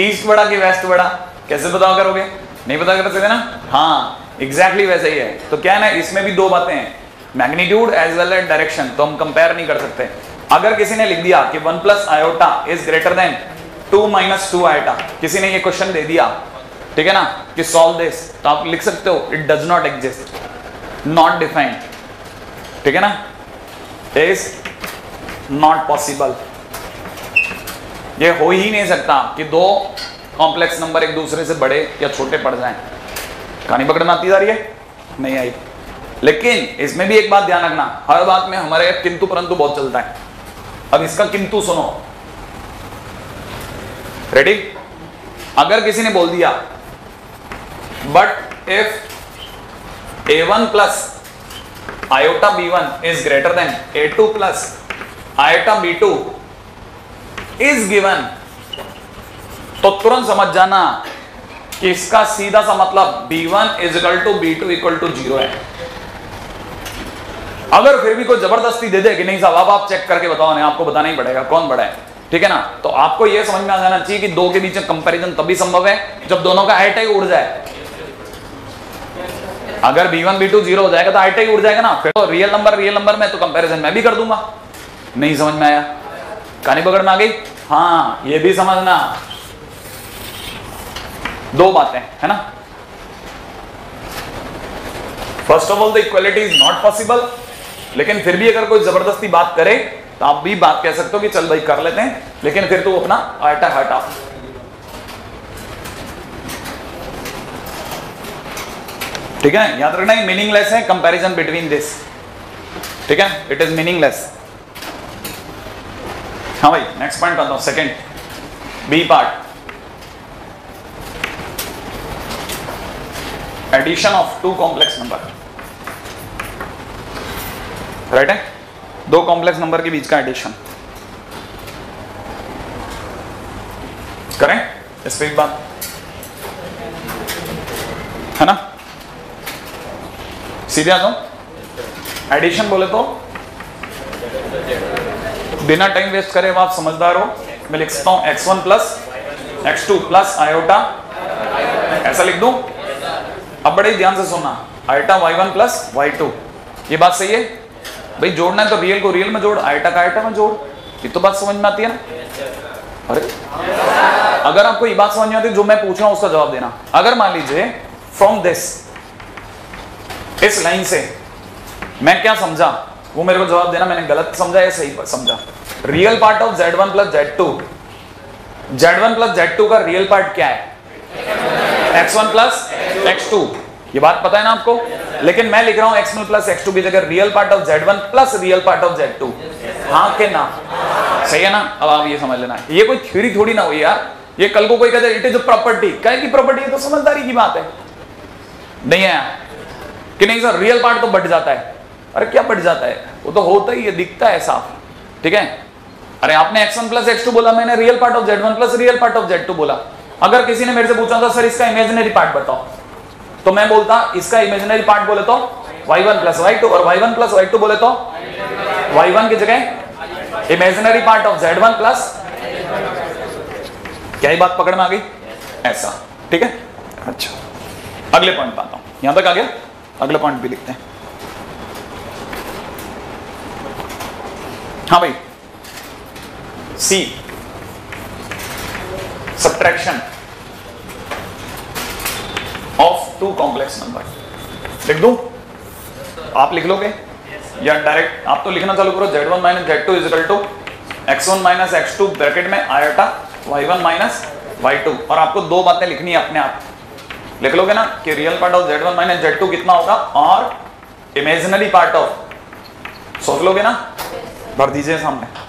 ईस्ट बड़ा कि वेस्ट बड़ा, कैसे पता करोगे? नहीं पता कर सकते ना। हाँ एग्जैक्टली वैसे ही है। तो क्या है ना, इसमें भी दो बातें हैं, magnitude as well as direction, तो हम कंपेयर नहीं कर सकते। अगर किसी ने लिख दिया कि 1 plus iota is greater than 2 minus 2 iota, किसी ने ये क्वेश्चन दे दिया, ठीक है ना, कि सॉल्व दिस, तो आप लिख सकते हो it does not exist, not defined, ठीक है ना, इज नॉट पॉसिबल। ये हो ही नहीं सकता कि दो कॉम्प्लेक्स नंबर एक दूसरे से बड़े या छोटे पड़ जाएं। कहानी पकड़ में आती जा रही है? नहीं आई। लेकिन इसमें भी एक बात ध्यान रखना, हर बात में हमारे किंतु परंतु बहुत चलता है। अब इसका किंतु सुनो, रेडी? अगर किसी ने बोल दिया but if a1 plus iota b1 is greater than a2 plus iota b2 is given, तो तुरंत समझ जाना कि इसका सीधा सा मतलब b1 is equal to b2 equal to 0 है। अगर फिर भी कोई जबरदस्ती दे दे कि नहीं साहब आप चेक करके बताओ, नहीं आपको बताना ही पड़ेगा कौन बड़ा है, ठीक है ना, तो आपको यह समझ में आ जाना चाहिए कि दो के बीच में कंपैरिजन तभी संभव है जब दोनों का आईटा ही उड़ जाए। अगर b1 b2 0 हो जाएगा तो आईटा ही उड़ जाएगा ना, फिर तो रियल नंबर में तो कंपैरिजन मैं भी कर दूंगा। नहीं समझ में आया? कहानी पकड़ में आ गई? हाँ ये भी समझना, दो बातें है ना। First of all the equality is not possible, लेकिन फिर भी अगर कोई जबरदस्ती बात करे तो आप भी बात कह सकते हो कि चल भाई कर लेते हैं, लेकिन फिर तू अपना आटा हटा। ठीक है, याद रखना ये मीनिंगलेस है कंपैरिजन बिटवीन दिस, ठीक है, इट इज मीनिंगलेस। हाँ भाई नेक्स्ट पॉइंट आता हूं, second B part, addition of two complex number. Right है, दो कॉम्प्लेक्स नंबर के बीच का एडिशन करें, इस पे एक बात है ना, सीधे आ जाओ। एडिशन बोले तो बिना टाइम वेस्ट करे, आप समझदार हो, मैं लिख सकता हूं x1 plus x2 plus iota, ऐसा लिख दूं। अब बड़े ध्यान से सुनना, आयोटा y1 प्लस y2, ये बात सही है भाई? जोड़ना है तो रियल को रियल में जोड़, आयोटा का आयोटा में जोड़, ये तो बात समझ में आती है ना? अरे अगर आपको ये बात समझ में आती है जो मैं पूछ रहा हूं उसका जवाब देना। अगर मान लीजिए फ्रॉम दिस, इस लाइन से मैं क्या समझा वो मेरे को जवाब देना, मैंने गलत समझा या सही समझा। Real part of z1 plus z2, z1 plus z2 का रियल पार्ट क्या है? x1 प्लस x2, ये बात पता है ना आपको? लेकिन मैं लिख रहा हूं x1 प्लस x2 की जगह real part of z1 plus real part of z2, हाँ के ना? सही है ना? अब आप ये समझ लेना, ये कोई थ्योरी थोड़ी ना हुई यार, ये कल को कोई कहता है इट इज अ प्रॉपर्टी, क्या की प्रॉपर्टी है? तो समझदारी की बात है, नहीं है कि नहीं सर रियल पार्ट तो बढ़ जाता है। अरे क्या बढ़ जाता है, वो तो होता ही है, दिखता है साफ, ठीक है। अरे आपने x1 प्लस x2 बोला, मैंने real part of z1 plus real part of z2 बोला। अगर किसी ने मेरे से पूछा था सर इसका इमेजिनरी पार्ट बताओ, तो मैं बोलता इसका इमेजिनरी पार्ट बोले तो y1 प्लस y2, और y1 प्लस y2 बोले तो y1 की जगह imaginary part of z1 plus, क्या ही बात पकड़ में आ गई? ऐसा, ठीक है। अच्छा अगले पॉइंट पे आता हूं, यहां तक आ गया, अगले पॉइंट भी लिखते हैं। हाँ भाई, see subtraction of two complex number, लिख दूं? आप लिख लोगे या डायरेक्ट आप तो लिखना चालू करो, z1 minus z2 is equal to x1 minus x2 bracket में आयोटा y1 माइनस y2, और आपको दो बातें लिखनी है अपने आप, लिख लोगे ना कि real part of Z1 minus Z2 कितना होगा और इमेजिनरी पार्ट ऑफ, सोच लोगे ना, भर दीजिए सामने।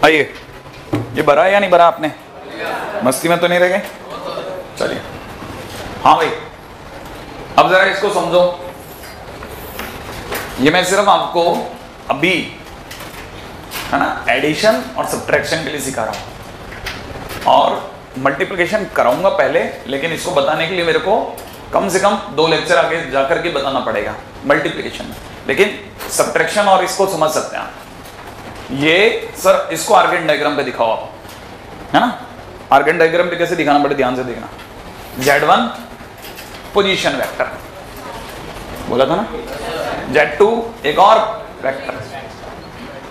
आइए, ये भरा है या नहीं भरा आपने? मस्ती में तो नहीं रह गए? चलिए, हाँ भाई, अब जरा इसको समझो। ये मैं सिर्फ आपको अभी, है ना, एडिशन और सब्ट्रैक्शन के लिए सिखा रहा हूं और मल्टीप्लिकेशन कराऊंगा पहले, लेकिन इसको बताने के लिए मेरे को कम से कम 2 लेक्चर आगे जाकर के बताना पड़ेगा मल्टीप्लिकेशन में। लेकिन सब्ट्रैक्शन और इसको समझ सकते हैं आप। ये सर इसको आर्गेन डायग्राम पे दिखाओ आप, है ना। आर्गेन डायग्राम पे कैसे दिखाना, बड़े ध्यान से देखना। Z1 पोजीशन वेक्टर बोला था ना, Z2 एक और वेक्टर,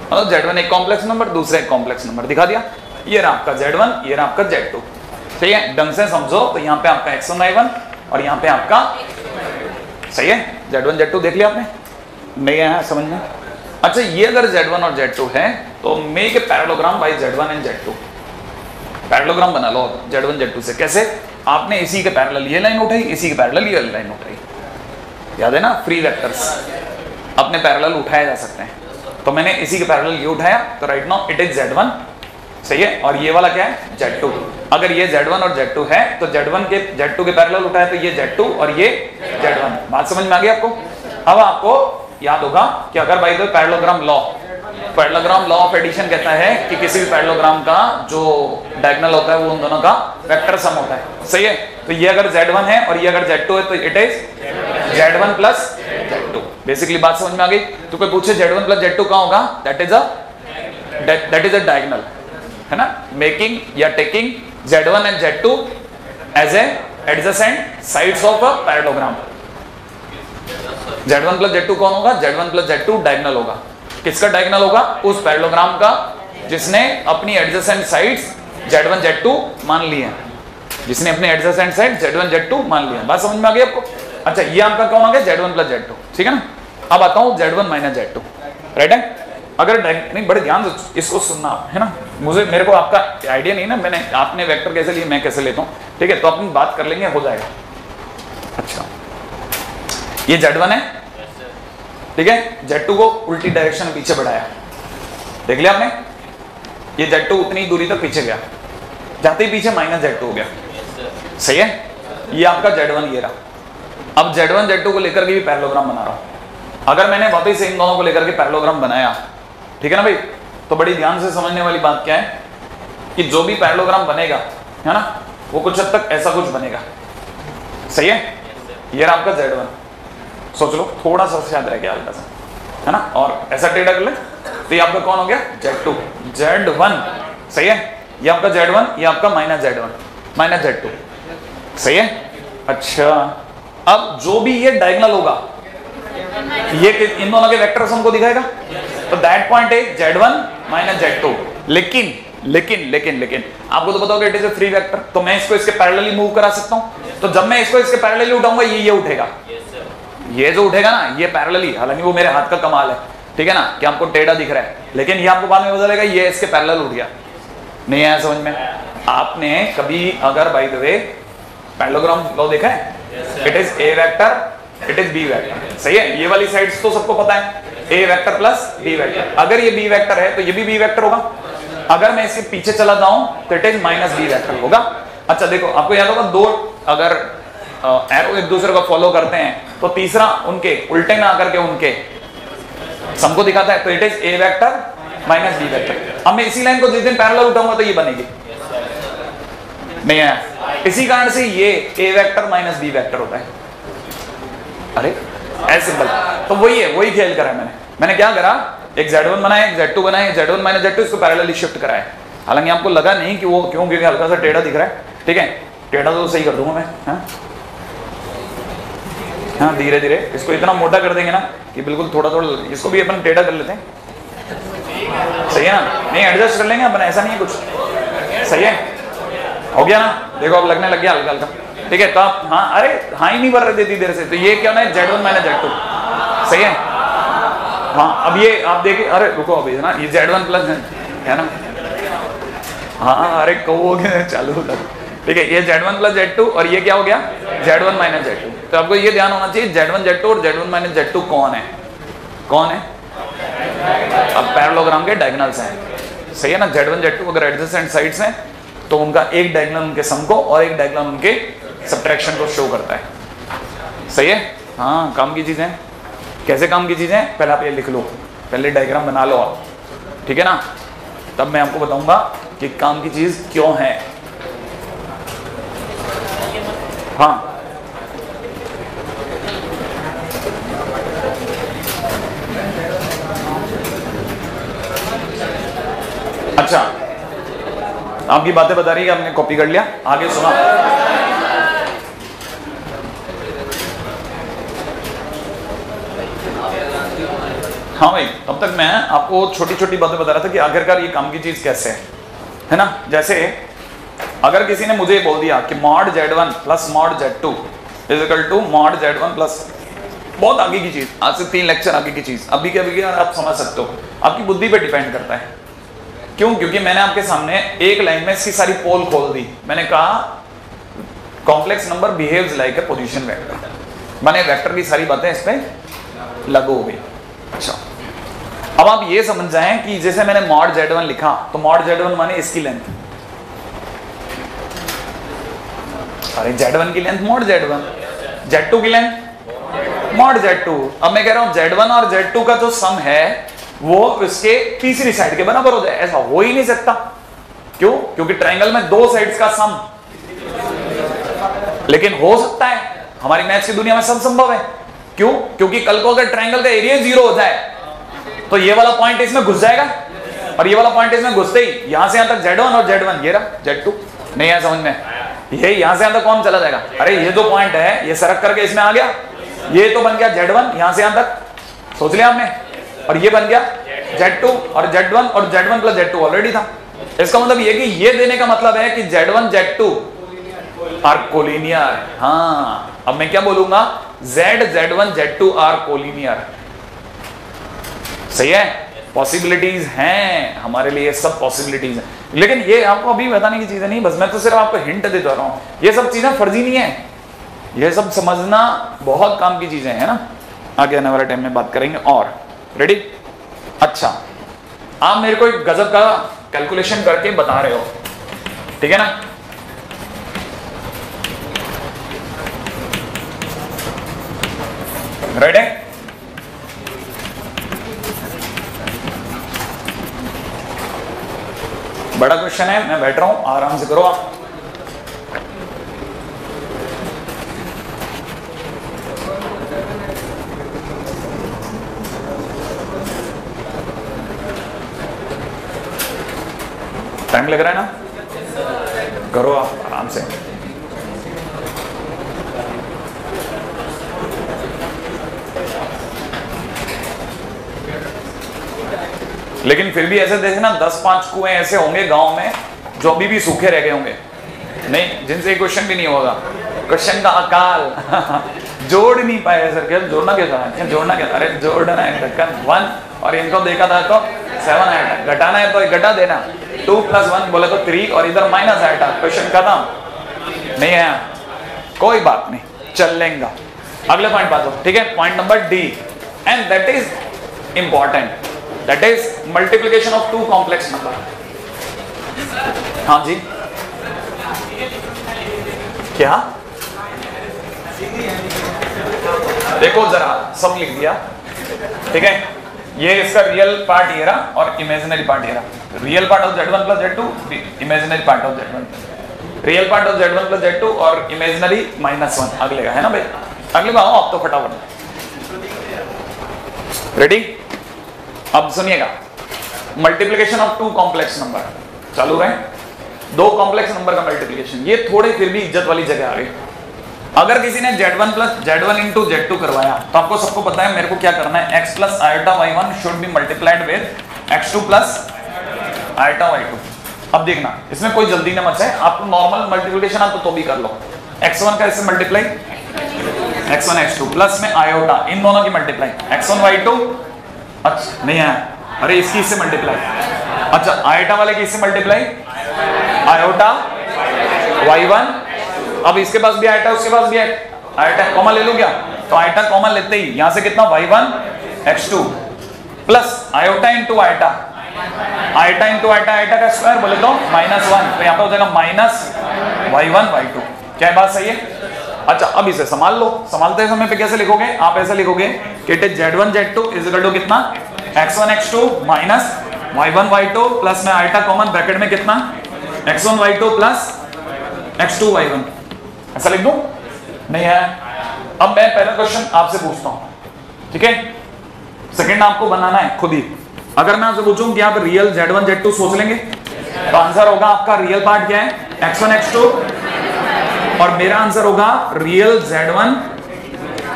मतलब Z1 एक कॉम्प्लेक्स नंबर, दूसरा एक कॉम्प्लेक्स नंबर दिखा दिया। ये रहा आपका Z1, ये रहा आपका Z2। सही है, ढंग से समझो। तो यहाँ पे आपका X1 Y1 और यहाँ पे आपका, सही है, Z1 Z2 देख लिया आपने, नहीं आया समझ में? अच्छा, ये अगर Z1 और Z2 है तो make a parallelogram by Z1 and Z2। Parallelogram बना लो Z1 Z2 से। कैसे? आपने इसी के पैरेलल ये लाइन उठाई, इसी के पैरेलल ये लाइन उठाई, याद है ना, फ्री वेक्टर्स अपने पैरेलल उठाए जा सकते हैं। तो मैंने इसी के पैरेलल ये उठाया, तो right now it is Z1, सही है, और ये वाला क्या है, Z2। अगर ये Z1 और Z2 है तो Z1 के Z2 के पैरेलल उठाया तो ये Z2 और ये Z1। बात समझ में आ गई आपको? अब आपको याद होगा कि अगर by the parallelogram law of addition कहता है कि किसी भी पैरेललोग्राम का जो डायगोनल होता है वो उन दोनों का वेक्टर सम होता है, सही है। तो ये अगर Z1 है और ये अगर Z2 है तो it is Z1 plus Z2। Basically बात समझ में आ गई? तो कोई पूछे Z1 प्लस Z2 कहाँ होगा, दैट इज अ डायगोनल, है ना, मेकिंग या taking Z1 and Z2 as a adjacent sides of a parallelogram. Z1 plus Z2 कौन होगा? Z1 प्लस Z2 डायगोनल होगा। किसका डायगोनल होगा? उस पैरेललोग्राम का जिसने अपनी एडजेसेंट साइड्स Z1 Z2 मान ली है, जिसने अपने एडजेसेंट साइड Z1 Z2 मान लिया। बात समझ में आ गई आपको? अच्छा, ये आपका कौन हो गया? Z1 प्लस Z2, ठीक है ना। अब आता हूं Z1 माइनस Z2, राइट है। अगर नहीं, बड़े ध्यान से इसको सुनना, है ना, मेरे को आपका आइडिया नहीं ना, मैंने आपने वेक्टर कैसे लिए, मैं कैसे लेता हूं, ठीक है, तो अपन बात कर लेंगे, हो जाएगा। अच्छा, ये Z1 है, ठीक है, Z2 को उल्टी डायरेक्शन में पीछे बढ़ाया, देख लिया आपने। ये Z2 उतनी दूरी तक पीछे गया, जाते ही पीछे माइनस Z2 हो गया, सही है। ये आपका Z1 ये रहा। अब Z1 Z2 को लेकर के भी पैरेललोग्राम बना रहा हूं। अगर मैंने वापस से इन दोनों को लेकर के पैरेललोग्राम बनाया, ठीक है ना भाई, तो बड़ी ध्यान से समझने वाली बात क्या है कि जो भी पैरेललोग्राम बनेगा, है ना, वो कुछ हद तक ऐसा कुछ बनेगा, सही है। ये रहा आपका Z1, सोच लो, थोड़ा सा याद रह गया हल्का सा, है ना, और ऐसा टेढ़ा कर ले तो ये आपका कौन हो गया? Z2, Z1, सही है। ये आपका Z1, ये आपका माइनस Z1 माइनस Z2, सही है। अच्छा, अब जो भी ये डायगोनल होगा ये इन दोनों के वेक्टर सम को दिखाएगा, तो that point is Z1 minus Z2। लेकिन लेकिन लेकिन लेकिन आपको तो पता होगा it is a free vector, तो मैं इसको इसके पैरेलली मूव करा सकता हूं। तो जब मैं इसको इसके पैरेलली उठाऊंगा ये उठेगा, ये जो उठेगा ना ये पैरेलली, हालांकि वो मेरे हाथ का कमाल है, ठीक है ना, कि आपको टेढ़ा दिख रहा है, लेकिन ये आपको बाद में पता चलेगा ये इसके पैरेलल उठ गया। नहीं आया समझ में? आपने कभी अगर by the way parallelogram law देखा है, it is A vector, it is B vector, सही है। ये वाली साइड्स तो सबको पता है, A vector plus B vector. अगर ये बी वेक्टर है तो ये भी बी वेक्टर होगा। अगर मैं इसके पीछे चला जाऊं तो it is minus B vector होगा। अच्छा देखो, आपको याद होगा दो अगर एरो एक दूसरे को फॉलो करते हैं तो तीसरा उनके उल्टे ना आकर के उनके सम को दिखाता है, तो it is A vector minus B vector. अब मैं इसी लाइन को जिस दिन पैरेलल उठाऊंगा तो ये बनेगी, नहीं है, इसी कारण से ये ए वेक्टर माइनस बी वेक्टर होता है। अरे ऐसे सिंपल, तो वही है, वही खेल करा है मैंने क्या करा, एक Z1 बनाया, एक Z2 बनाया, Z1 माइनस Z2 इसको पैरेलली शिफ्ट कराया। हालांकि आपको लगा नहीं कि वो क्यों, क्योंकि हल्का सा टेढ़ा दिख रहा है, ठीक है। टेढ़ा तो सही कर दूंगा मैं। हाँ धीरे धीरे इसको इतना मोटा कर देंगे ना कि बिल्कुल थोड़ा थोड़ा, इसको भी अपन टेढ़ा कर लेते हैं, सही है ना? नहीं एडजस्ट कर लेंगे अपन, ऐसा नहीं है कुछ, सही है? हो गया ना? देखो अब लगने लग गया हल्का हल्का, ठीक है? तो आप हाँ, अरे हाँ ही नहीं भर रहे थे देर से, तो ये क्या होना है Z1 माइनस Z2, सही है? हाँ अब ये आप देखिए, अरे रुको अभी ना, ये Z1 प्लस है ना? हाँ अरे कहो चालू होता, ठीक है? ये Z1 प्लस Z2 और ये क्या हो गया Z1 माइनस Z2। तो आपको ये ध्यान होना चाहिए Z1 Z2 और Z1 माइनस Z2 कौन है, कौन है? अब पैरेललोग्राम के डायगोनल्स हैं, सही है ना? Z1 Z2 अगर एडजेसेंट साइड्स हैं तो उनका एक डायगोनल उनके सम को और एक डायगोनल उनके सब्ट्रैक्शन को शो करता है, सही है? हाँ काम की चीजें, कैसे काम की चीजें? पहले आप ये लिख लो, पहले डायग्राम बना लो आप, ठीक है ना? तब मैं आपको बताऊंगा कि काम की चीज क्यों है। हाँ अच्छा, आपकी बातें बता रही है, आपने कॉपी कर लिया, आगे सुना। हाँ भाई, अब तक मैं आपको छोटी छोटी बातें बता रहा था कि आखिरकार ये काम की चीज कैसे है ना? जैसे अगर किसी ने मुझे बोल दिया कि mod Z1 plus mod Z2 is equal to mod Z1 plus, बहुत आगे की चीज, आज से 3 लेक्चर आगे की चीज, अभी के अभी आप समझ सकते हो, आपकी बुद्धि पे डिपेंड करता है। क्यों? क्योंकि मैंने आपके सामने एक लाइन में इसकी सारी पोल खोल दी। मैंने कहा complex number behaves like a position vector, मैंने वेक्टर की सारी बातें इस पे लागू हो गई। अच्छा, अब आप ये समझ जाएं कि जैसे मैंने मॉड Z1 लिखा तो मॉड Z1 माने इसकी लेंथ, अरे Z1 की लेंथ मॉड Z1, Z2 की लेंथ मॉड Z2। अब मैं कह रहा हूं Z1 और Z2 का जो सम है वो इसके तीसरी साइड के बराबर हो जाए, ऐसा हो ही नहीं सकता। क्यों? क्योंकि ट्रायंगल में 2 साइड्स का सम, लेकिन हो सकता है, हमारी मैथ्स की दुनिया में सब संभव है। क्यों? क्योंकि कल को अगर ट्रायंगल का एरिया 0 हो जाए तो ये वाला पॉइंट इसमें घुस जाएगा और ये वाला पॉइंट इसमें घुसते ही यहां से यहां तक Z1 और Z1, ये रहा Z2, नहीं है समझ में? ये यहां से यहां तक कौन चला जाएगा? अरे ये जो पॉइंट है ये सरक करके इसमें आ गया, ये तो बन गया Z1 यहां से यहां तक, सोच लिया आपने, और ये बन गया Z2 और Z1 और Z1 प्लस Z2 ऑलरेडी था। इसका मतलब ये कि ये देने का मतलब है कि Z1 Z2 आर कोलिनियर। हाँ अब मैं क्या बोलूंगा? Z1 Z2 आर कोलिनियर, सही है? पॉसिबिलिटीज हैं हमारे लिए, सब पॉसिबिलिटीज हैं, लेकिन ये आपको अभी बताने की चीजें नहीं, बस मैं तो सिर्फ आपको हिंट दे रहा हूं। ये सब चीजें फर्जी नहीं है, ये सब समझना बहुत काम की चीजें हैं ना। आगे आने वाले टाइम में बात करेंगे। और रेडी? अच्छा, आप मेरे को एक गजब का कैलकुलेशन करके बता रहे हो, ठीक है ना? रेडी? बड़ा क्वेश्चन है, मैं बैठ रहा हूं, आराम से करो आप। टाइम लग रहा है ना? करो आप आराम से। लेकिन फिर भी ऐसे देखे ना, 10-5 कुएं ऐसे होंगे गांव में जो अभी भी सूखे रह गए होंगे, नहीं जिनसे क्वेश्चन भी नहीं होगा, क्वेश्चन का अकाल जोड़ नहीं पाए सर। क्या जोड़ना क्या था? जोड़ना क्या था? अरे जोड़ना है ढक्कन 1 और इनको देखा था तो 7 आया था, घटाना है तो घटा देना, 2 + 1 बोले तो 3 और इधर माइनस आया था, क्वेश्चन खत्म। नहीं है, कोई बात नहीं, चल लेंगे। अगले पॉइंट बात हो, ठीक है? Point number D, and that is important, that is multiplication of 2 complex number. हाँ जी, क्या? देखो जरा, सब लिख दिया, ठीक है? ये इसका रियल पार्ट ये रहा और इमेजिनरी पार्ट ये रहा। Real part of Z1 plus Z2, imaginary part of Z1, real part of Z1 plus Z2 और इमेजिनरी -1 अगले का, है ना भाई? अगले में आओ आप तो फटाफट। रेडी? अब सुनिएगा, मल्टीप्लिकेशन ऑफ 2 कॉम्प्लेक्स नंबर चालू है। दो कॉम्प्लेक्स नंबर का मल्टीप्लिकेशन, ये थोड़े फिर भी इज्जत वाली जगह आ गई। अगर किसी ने z1 plus z1 into z2 करवाया तो आपको सबको पता है मेरे को क्या करना है, x plus iota y1 should be multiplied with x2 plus iota y2। अब देखना इसमें कोई जल्दी ना मच है, आपको नॉर्मल मल्टीप्लिकेशन आप तो भी कर लो, x1 का इससे मल्टीप्लाई x1 x2 प्लस में आयोटा, इन दोनों की मल्टीप्लाई x1 y2, अच्छा नहीं है, अरे इसकी इससे मल्टीप्लाई, अच्छा आयोटा वाले की इससे मल्टीप्लाई आयोटा y1, अब इसके पास भी आयोटा उसके पास भी आयोटा, कॉमन ले लो क्या, तो आयोटा कॉमन लेते ही यहां से कितना y1 x2 plus iota into iota, iota into iota, iota का स्क्वायर बोले तो -1, तो यहाँ पे हो जाएगा माइनस y1 y2। क्या बात सही है? अच्छा अब इसे संभाल लो, संभालते समय पे कैसे लिखोगे, आप ऐसे लिखोगे कि it is z1 z2 is equal to कितना x1 x2 minus y1 y2 plus में आयोटा कॉमन ब्रैकेट में कितना x1 y2 plus x2 y1, ऐसा लिख दूं? नहीं है। अब मैं पहला क्वेश्चन आपसे पूछता हूं, ठीक है, सेकंड आपको बनाना है खुद ही। अगर मैं आपसे पूछूं कि आप रियल z1 z2 सोच लेंगे तो आंसर होगा आपका रियल पार्ट क्या है x1 x2, और मेरा आंसर होगा real z1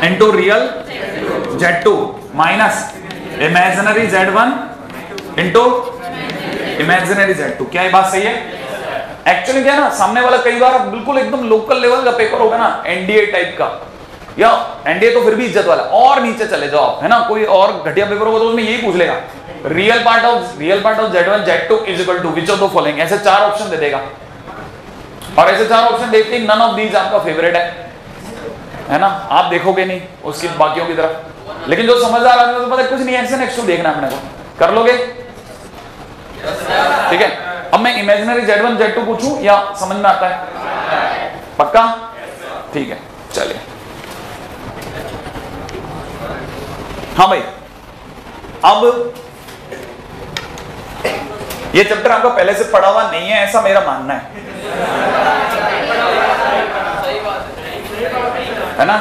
into real z2 minus imaginary z1 into imaginary z2। क्या ये बात सही है? एक्चुअली क्या है ना, सामने वाला कई बार बिल्कुल एकदम लोकल लेवल का पेपर होगा ना, एनडीए टाइप का, या एनडीए तो फिर भी इज्जत वाला, और नीचे चले जाओ आप, है ना, कोई और घटिया पेपर होगा तो उसमें यही पूछ लेगा real part of z1 z2 is equal to which of the following, ऐसे 4 ऑप्शन दे देगा, और ऐसे 4 ऑप्शन देखते ही नन ऑफ दीज आपका फेवरेट है ना, आप देखोगे नहीं उसकी बाकियों की तरफ, लेकिन जो समझदार आदमी तो पता कुछ नहीं, x1 x2 देखना अपने को, कर लोगे? ठीक है। अब मैं इमेजिनरी z1 z2 पूछूं या समझ में आता है? पक्का? ठीक है, चलिए। हाँ भाई, अब ये चैप्टर आपका पहले से पढ़ा हुआ नहीं है ऐसा मेरा मानना है ना।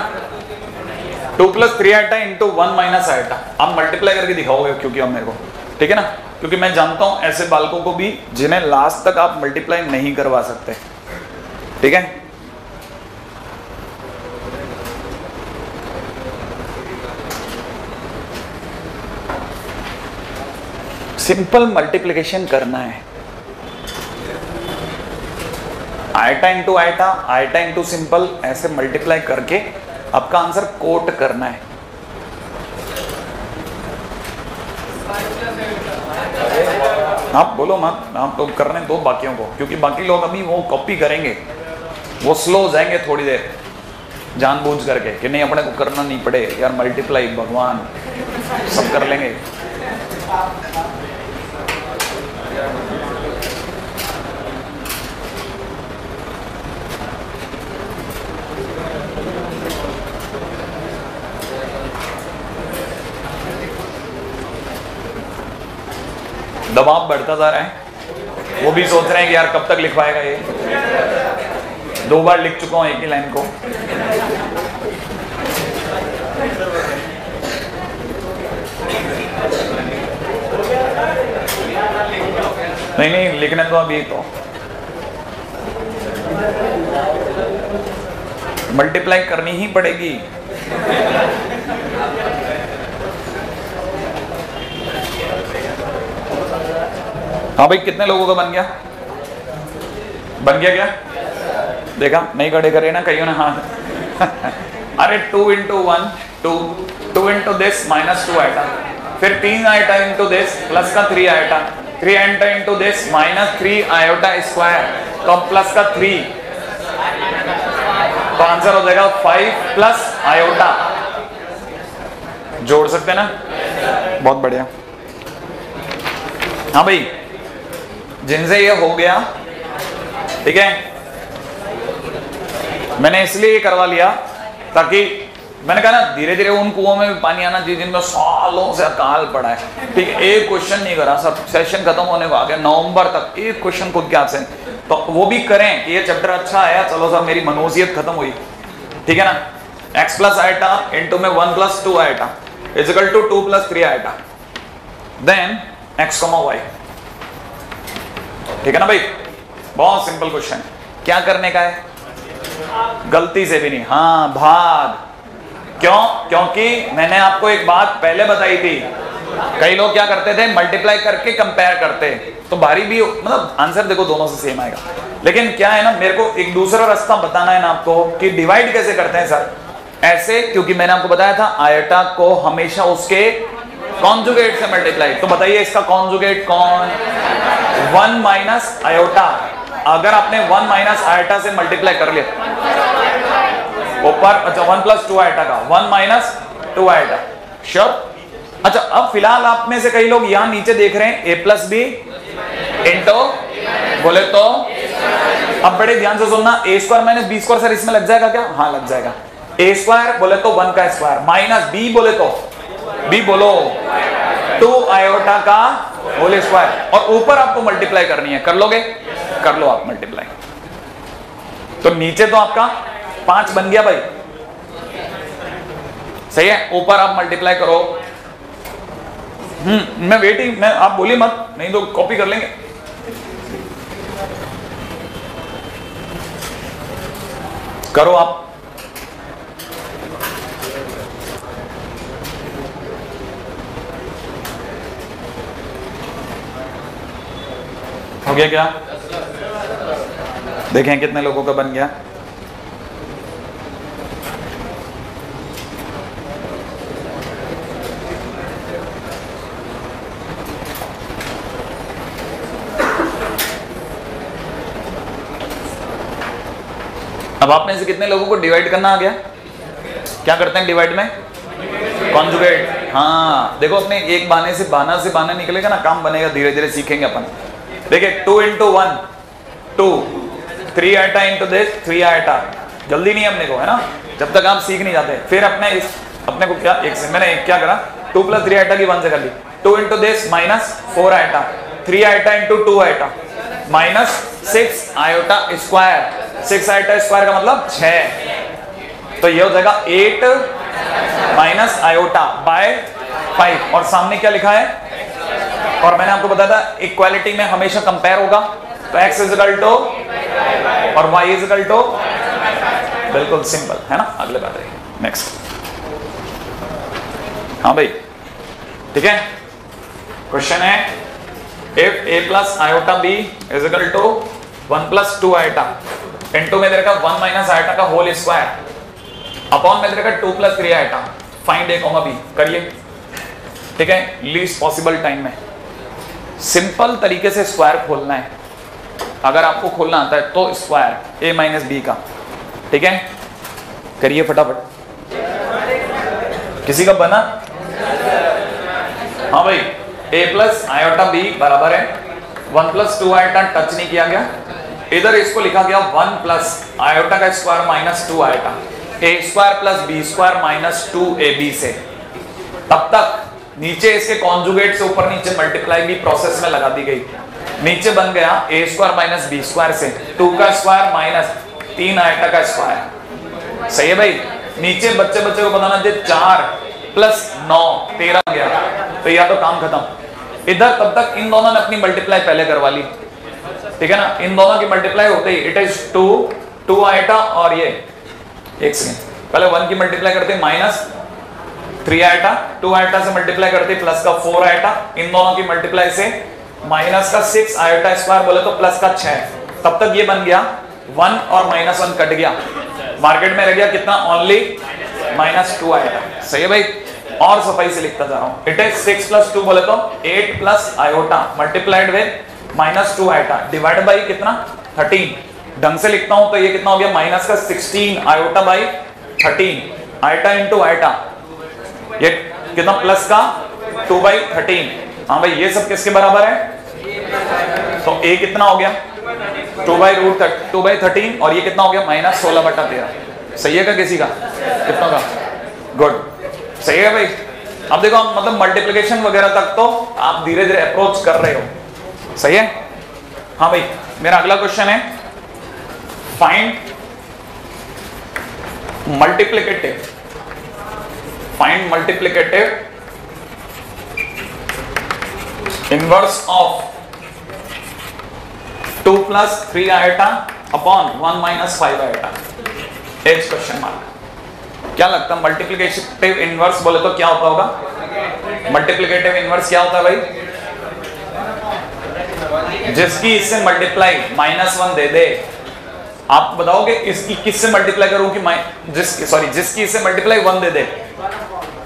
2 + 3 आयोटा इंटू 1 माइनस आयोटा, आप मल्टीप्लाई करके दिखाओगे क्योंकि अब मेरे को, ठीक है ना, क्योंकि मैं जानता हूं ऐसे बालकों को भी जिन्हें लास्ट तक आप मल्टीप्लाई नहीं करवा सकते, ठीक है। सिंपल मल्टीप्लिकेशन करना है, iota into iota, iota into simple, ऐसे मल्टीप्लाई करके आपका आंसर कोट करना है। आप बोलो मत, आप तो करने दो बाकियों को, क्योंकि बाकी लोग अभी वो कॉपी करेंगे, वो स्लो हो जाएंगे थोड़ी देर जानबूझ करके कि नहीं अपने को करना नहीं पड़े यार मल्टीप्लाई, भगवान सब कर लेंगे। दबाव बढ़ता जा रहा है, वो भी सोच रहे हैं कि यार कब तक लिखवाएगा ये, 2 बार लिख चुका हूं एक ही लाइन को। नहीं लिखने तो अभी तो मल्टीप्लाई करनी ही पड़ेगी। हाँ भाई, कितने लोगों का बन गया? बन गया क्या? देखा नहीं, खड़े करे ना कईयों ने हाँ। अरे 2 × 1 2 × दिस -2 आयोटा, फिर 3 आयोटा इंटू दिस प्लस का 3 iota, 3 iota into this -3 iota square, तो प्लस का 3, तो आंसर हो जाएगा 5 प्लस आयोटा। जोड़ सकते हैं ना? बहुत बढ़िया। हाँ भाई, जिनसे ये हो गया, ठीक है, मैंने इसलिए ये करवा लिया ताकि मैंने कहा ना धीरे धीरे उन कुओं में भी पानी आना चाहिए जिनमें सालों से अकाल पड़ा है, ठीक है। एक क्वेश्चन नहीं करा, सब सेशन खत्म होने को आ गया, नवंबर तक एक क्वेश्चन खुद के हाथ से, तो वो भी करें कि ये चैप्टर अच्छा आया, चलो सर मेरी मनोजियत खत्म हुई, ठीक है ना। x प्लस आयोटा इंटू में 1 + 2 आयोटा is equal to 2 + 3 iota, then x, y, ठीक है ना भाई। बहुत सिंपल क्वेश्चन। क्या करने का है? गलती से भी नहीं, हाँ भाग। क्यों? क्योंकि मैंने आपको एक बात पहले बताई थी, कई लोग क्या करते थे, मल्टीप्लाई करके कंपेयर करते, तो भारी भी मतलब आंसर देखो दोनों से सेम आएगा। लेकिन क्या है ना, मेरे को एक दूसरा रास्ता बताना है ना आपको कि डिवाइड कैसे करते हैं सर। ऐसे, क्योंकि मैंने आपको बताया था आयोटा को हमेशा उसके कॉन्जुगेट से मल्टीप्लाई। तो बताइए इसका कॉन्जुगेट कौन? 1 माइनस आयोटा। अगर आपने 1 माइनस आयोटा से मल्टीप्लाई कर लिया ऊपर, अच्छा 1 प्लस 2 आयोटा का 1 माइनस 2 आयोटा, श्योर। अच्छा अब फिलहाल आप में से कई लोग यहां नीचे देख रहे हैं ए प्लस बी इंटू, बोले तो अब बड़े ध्यान से सुनना, a square minus B square sir इसमें लग जाएगा क्या? हाँ लग जाएगा। ए स्क्वायर बोले तो 1 का स्क्वायर माइनस बी बोले तो बी बोलो 2 आयोटा का होल स्क्वायर, और ऊपर आपको मल्टीप्लाई करनी है। कर लोगे? कर लो आप मल्टीप्लाई। तो नीचे तो आपका 5 बन गया भाई, सही है। ऊपर आप मल्टीप्लाई करो। मैं वेटिंग, मैं आप बोलिए मत, नहीं तो कॉपी कर लेंगे। करो आप। हो गया क्या? देखें कितने लोगों का बन गया। अब आप में से कितने लोगों को डिवाइड करना आ गया? क्या करते हैं डिवाइड में? कॉन्जुगेट। हाँ देखो, अपने एक बाने से बाना निकलेगा ना, काम बनेगा, धीरे धीरे सीखेंगे अपन। देखिए 2 into 1 2, 3 iota into this 3 iota. जल्दी नहीं अपने को, है ना, जब तक आप सीख नहीं जाते। फिर अपने को क्या, एक से मैंने क्या करा, 2 प्लस 3 आइटा की 1 से कर ली। 2 into this minus 4 iota, 3 iota into 2 iota minus 6 iota square. 6 iota square का मतलब 6, तो ये हो जाएगा 8 माइनस आयोटा बाय 5। और सामने क्या लिखा है? और मैंने आपको बताया था इक्वालिटी में हमेशा कंपेयर होगा, तो x इज इक्वल टू और y इज इक्वल टू, बिल्कुल सिंपल है ना। अगले बात है नेक्स्ट। हाँ भाई ठीक है, क्वेश्चन है if a plus iota b is equal to 1 plus 2 iota into में देगा 1 माइनस आयोटा का होल स्क्वायर अपॉन में देगा 2 plus 3 iota, find a comma b। करिए, ठीक है, लीस्ट पॉसिबल टाइम में। सिंपल तरीके से स्क्वायर खोलना है, अगर आपको खोलना आता है तो स्क्वायर a माइनस बी का, ठीक है। करिए फटाफट। किसी का बना? हाँ भाई, a प्लस आयोटा b बराबर है 1 प्लस 2 आयोटा, टच नहीं किया गया। इधर इसको लिखा गया 1 प्लस आयोटा का square minus 2 iota, a square plus b square minus 2ab से। तब तक नीचे इसके कॉन्जुगेट से ऊपर नीचे मल्टीप्लाई भी प्रोसेस में लगा दी गई। नीचे बन गया a square minus B square से 2 का स्क्वायर माइनस 3 आयोटा का स्क्वायर, सही है भाई। नीचे बच्चे को बताना चाहिए 4 प्लस 9 13 गया, तो या तो काम खत्म। इधर तब तक इन दोनों ने अपनी मल्टीप्लाई पहले करवा ली, ठीक है ना। इन दोनों की मल्टीप्लाई होते ही इट इज 2 आयोटा और ये, एक सेकेंड, पहले 1 की मल्टीप्लाई करते माइनस 3 आयोटा, 2 आयोटा से मल्टीप्लाई करते प्लस का 4 आयोटा, इन दोनों की मल्टीप्लाई से माइनस का 6 आयोटा स्क्वायर बोले तो प्लस का 6। तब तक ये बन गया 1 और माइनस 1 कट गया, मार्केट में रह गया कितना, ओनली माइनस 2 आयोटा, सही है भाई। और सफाई से लिखता जा रहा हूं, इट इज 6 प्लस 2 बोले तो 8 plus iota multiplied with minus 2 iota divide by कितना 13। ढंग से लिखता हूं तो ये कितना हो गया, माइनस का 16 iota by 13, iota into iota, ये कितना प्लस का 2 बाई 13। हाँ भाई ये सब किसके बराबर है, तो a कितना हो गया 2 बाई 13 और ये कितना हो गया माइनस 16 बटा 13। सही है क्या किसी का? कितना का? गुड, सही है भाई। अब देखो मतलब मल्टीप्लिकेशन वगैरह तक तो आप धीरे धीरे अप्रोच कर रहे हो, सही है। हाँ भाई मेरा अगला क्वेश्चन है find multiplicative, find multiplicative inverse of 2 plus 3 iota upon 1 minus 5 iota H question mark. क्या लगता है मल्टीप्लिकेटिव इनवर्स बोले तो क्या होता होगा? मल्टीप्लिकेटिव इनवर्स क्या होता है भाई? जिसकी इससे मल्टीप्लाई -1 दे दे। आप बताओगे इसकी किससे मल्टीप्लाई करूं कि जिसकी इससे मल्टीप्लाई 1 दे दे।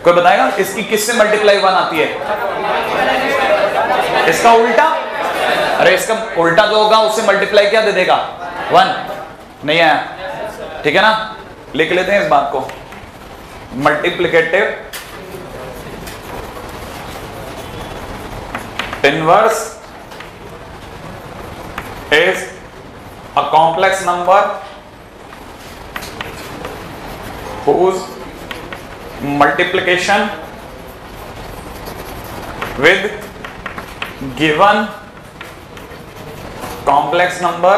कोई बताएगा इसकी किससे मल्टीप्लाई 1 आती है? इसका उल्टा। अरे इसका उल्टा जो होगा उससे मल्टीप्लाई क्या दे देगा? 1। नहीं आया? ठीक है ना, लिख लेते हैं इस बात को। Multiplicative inverse is a complex number whose multiplication with given complex number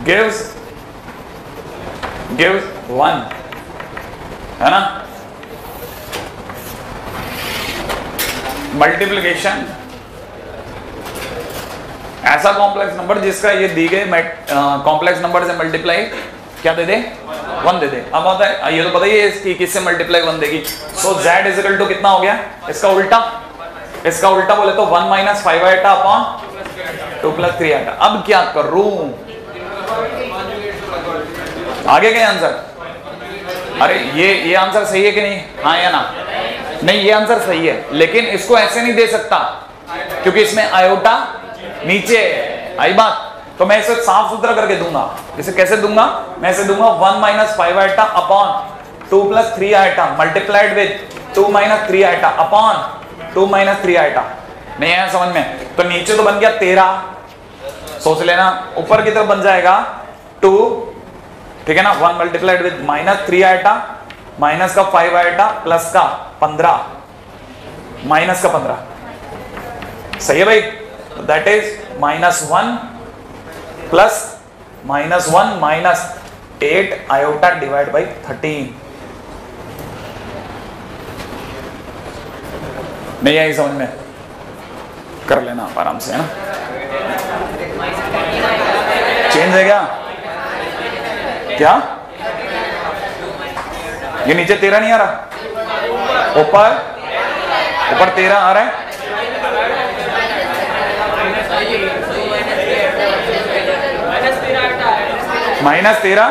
gives 1, है ना? मल्टीप्लिकेशन ऐसा कॉम्प्लेक्स नंबर जिसका ये दी गए कॉम्प्लेक्स नंबर से मल्टीप्लाई क्या दे दे? 1 दे दे। अब होता है ये तो पता ही है इसकी किससे मल्टीप्लाई 1 देगी। सो z इज इक्वल टू कितना हो गया? इसका उल्टा। इसका उल्टा बोले तो 1 minus 5 iota upon 2 plus 3 iota. अब क्या करूं? आगे क्या आंसर? अरे ये आंसर सही है कि नहीं? हाँ या ना? नहीं, ये आंसर सही है, लेकिन इसको ऐसे नहीं दे सकता क्योंकि इसमें आयोटा नीचे आई बात। तो मैं इसे साफ सुथरा करके दूंगा। इसे कैसे दूंगा? मैं इसे दूंगा 1 minus 5 iota upon 2 plus 3 iota multiplied with 2 minus 3 iota upon 2 minus 3 iota. नहीं आया समझ में? तो नीचे तो बन गया 13, सोच लेना। ऊपर की तरफ बन जाएगा 2, ठीक है ना? 1 multiplied with minus 3 iota, minus का 5 आयोटा, प्लस का 15, माइनस का 15। सही है भाई? That is -1 plus -1 minus 8 iota divided by 13। नहीं आई समझ में? कर लेना आप आराम से, है ना? चेंज है क्या? ये नीचे 13 नहीं आ रहा? ऊपर 13 आ रहा है। -13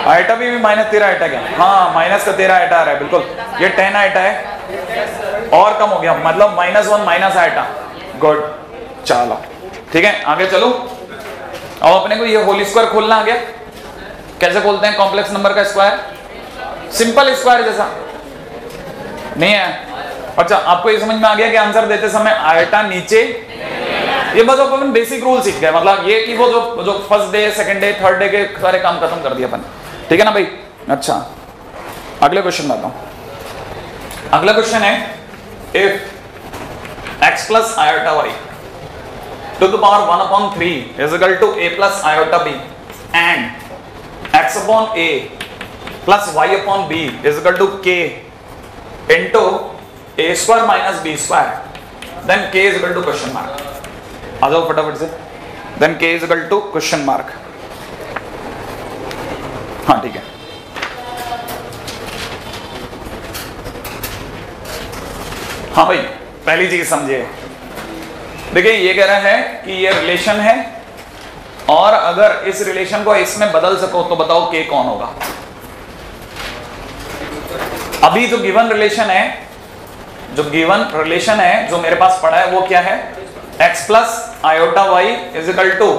आइटा भी -13 आइटा क्या? हाँ, माइनस का 13 आइटा आ रहा है, बिल्कुल। ये 10 आइटा है और कम हो गया, मतलब -1 माइनस आइटा। गुड, चलो ठीक है, आगे चलो। अब अपने को ये होल स्क्वायर खोलना आ गया। कैसे खोलते हैं कॉम्प्लेक्स नंबर का स्क्वायर? सिंपल स्क्वायर जैसा। नहीं है? अच्छा, आपको ये समझ में आ गया कि आंसर देते समय आइटा नीचे। ये बस अपन बेसिक रूल सीख गए, मतलब ये कि वो जो first day, second day, third day के सारे काम खत्म कर दिया अपन। ठीक है ना भाई? अच्छा, अगले क्वेश्चन में आता हूं। अगला क्वेश्चन है, if x plus iota y to the power 1/3 is equal to a plus iota b and x upon a plus y upon b is equal to k into a square minus b square, then k is equal to question mark. आ जाओ फटाफट से। Then k is equal to question mark. हाँ ठीक है। हाँ भाई, पहली चीज समझिए। देखिए, ये कह रहा है कि ये रिलेशन है और अगर इस रिलेशन को इसमें बदल सको तो बताओ k कौन होगा। अभी जो गिवन रिलेशन है, जो मेरे पास पड़ा है वो क्या है? x plus iota y is equal to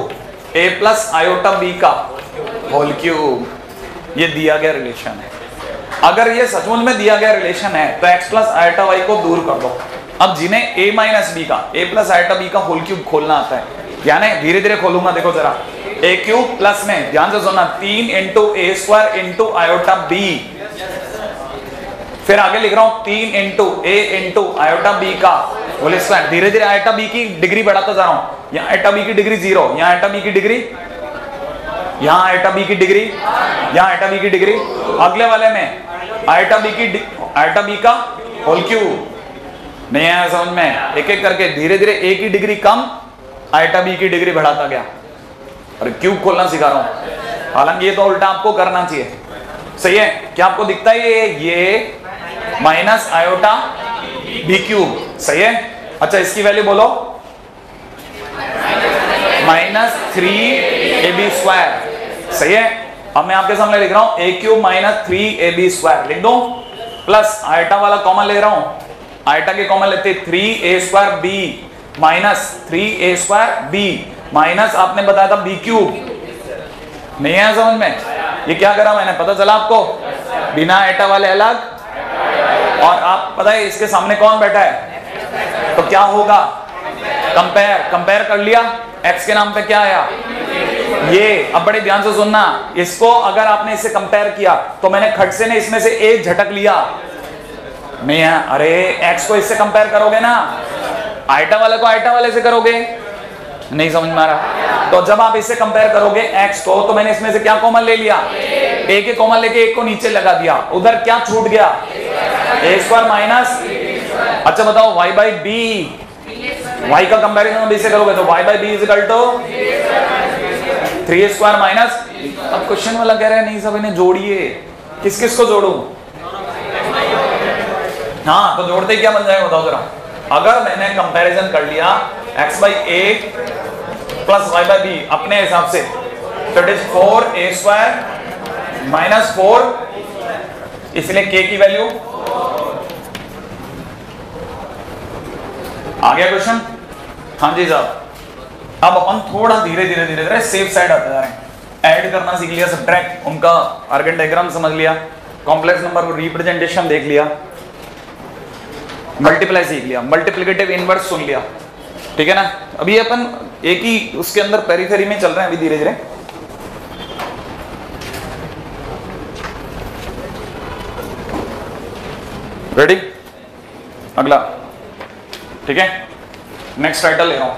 a plus iota b का होल क्यूब। ये दिया गया रिलेशन है। अगर ये सचमुच में दिया गया रिलेशन है तो x प्लस आयोटा y को दूर कर दो। अब जिन्हें a माइनस b का, a प्लस आयोटा b का होल क्यूब खोलना आता है, यानी धीरे धीरे खोलूंगा। देखो जरा, a क्यूब प्लस में ध्यान से सुनना 3 into a square into iota b, फिर आगे लिख रहा हूं 3 into a into iota b का होल स्क्वायर। धीरे धीरे आयोटा b की डिग्री बढ़ाता जा रहा हूं। यहाँ आयोटा b की डिग्री 0, यहाँ आयोटा b की डिग्री, यहाँ आयोटा b की डिग्री, यहाँ आयोटा b की डिग्री। अगले वाले में आयोटा b का होल क्यूब। नहीं आया समझ में? एक एक करके धीरे धीरे a की डिग्री कम, आइटा बी की डिग्री बढ़ाता गया। अरे क्यूब खोलना सिखा रहा हूं, हालांकि ये तो उल्टा आपको करना चाहिए। सही है, क्या आपको दिखता है ये माइनस आयोटा बी क्यूब। सही है, अच्छा इसकी वैल्यू बोलो, -3ab²। सही है, अब मैं आपके सामने लिख रहा हूं a³ - 3ab² लिख दो, प्लस आयटा वाला कॉमन ले रहा हूं, आयटा के कॉमन लेते 3a²b -3a²b माइनस आपने बताया था b³। नहीं है समझ में? ये क्या करा मैंने, पता चला आपको? बिना आयटा वाले अलग, और आप पता है इसके सामने कौन बैठा है, तो क्या होगा, कंपेयर। कंपेयर कर लिया, x के नाम पे क्या आया ये। अब बड़े ध्यान से सुनना, इसको अगर आपने इससे कंपेयर किया तो मैंने खटसे ने इसमें से एक झटक लिया, नहीं है? अरे x को इससे कंपेयर करोगे ना, आयटा वाले को आयटा वाले से करोगे, नहीं समझ में आ रहा? तो जब आप इससे कंपेयर करोगे x को, तो मैंने इसमें से क्या कॉमन ले लिया, a के कॉमन लेके एक को नीचे लगा दिया, उधर क्या छूट गया, a² माइनस। अच्छा बताओ y/b, y का कंपैरिजन b से करोगे तो y/b = 3a² माइनस। अब क्वेश्चन वाला कह रहा है नहीं सब इन्हें जोड़िए, किस किस को जोड़ू? हाँ, तो जोड़ते क्या बन जाएगा बताओ जरा। अगर मैंने कंपैरिजन कर लिया x/a प्लस y/b अपने हिसाब से, तो इट इज 4a² माइनस 4, इसलिए k की वैल्यू आ गया क्वेश्चन। हाँ जी साहब, अब अपन थोड़ा धीरे धीरे धीरे धीरे सेफ साइड आते जा रहे हैं। ऐड करना सीख लिया, सब्ट्रैक्ट, उनका आर्गन डायग्राम समझ लिया, कॉम्प्लेक्स नंबर को रिप्रेजेंटेशन देख लिया, मल्टीप्लाई सीख लिया, मल्टीप्लिकेटिव इनवर्स सुन लिया, ठीक है ना? अभी अपन एक ही उसके अंदर पेरिफेरी में चल रहे हैं अभी धीरे धीरे। रेडी? अगला, ठीक है, नेक्स्ट टाइटल ले रहा हूं,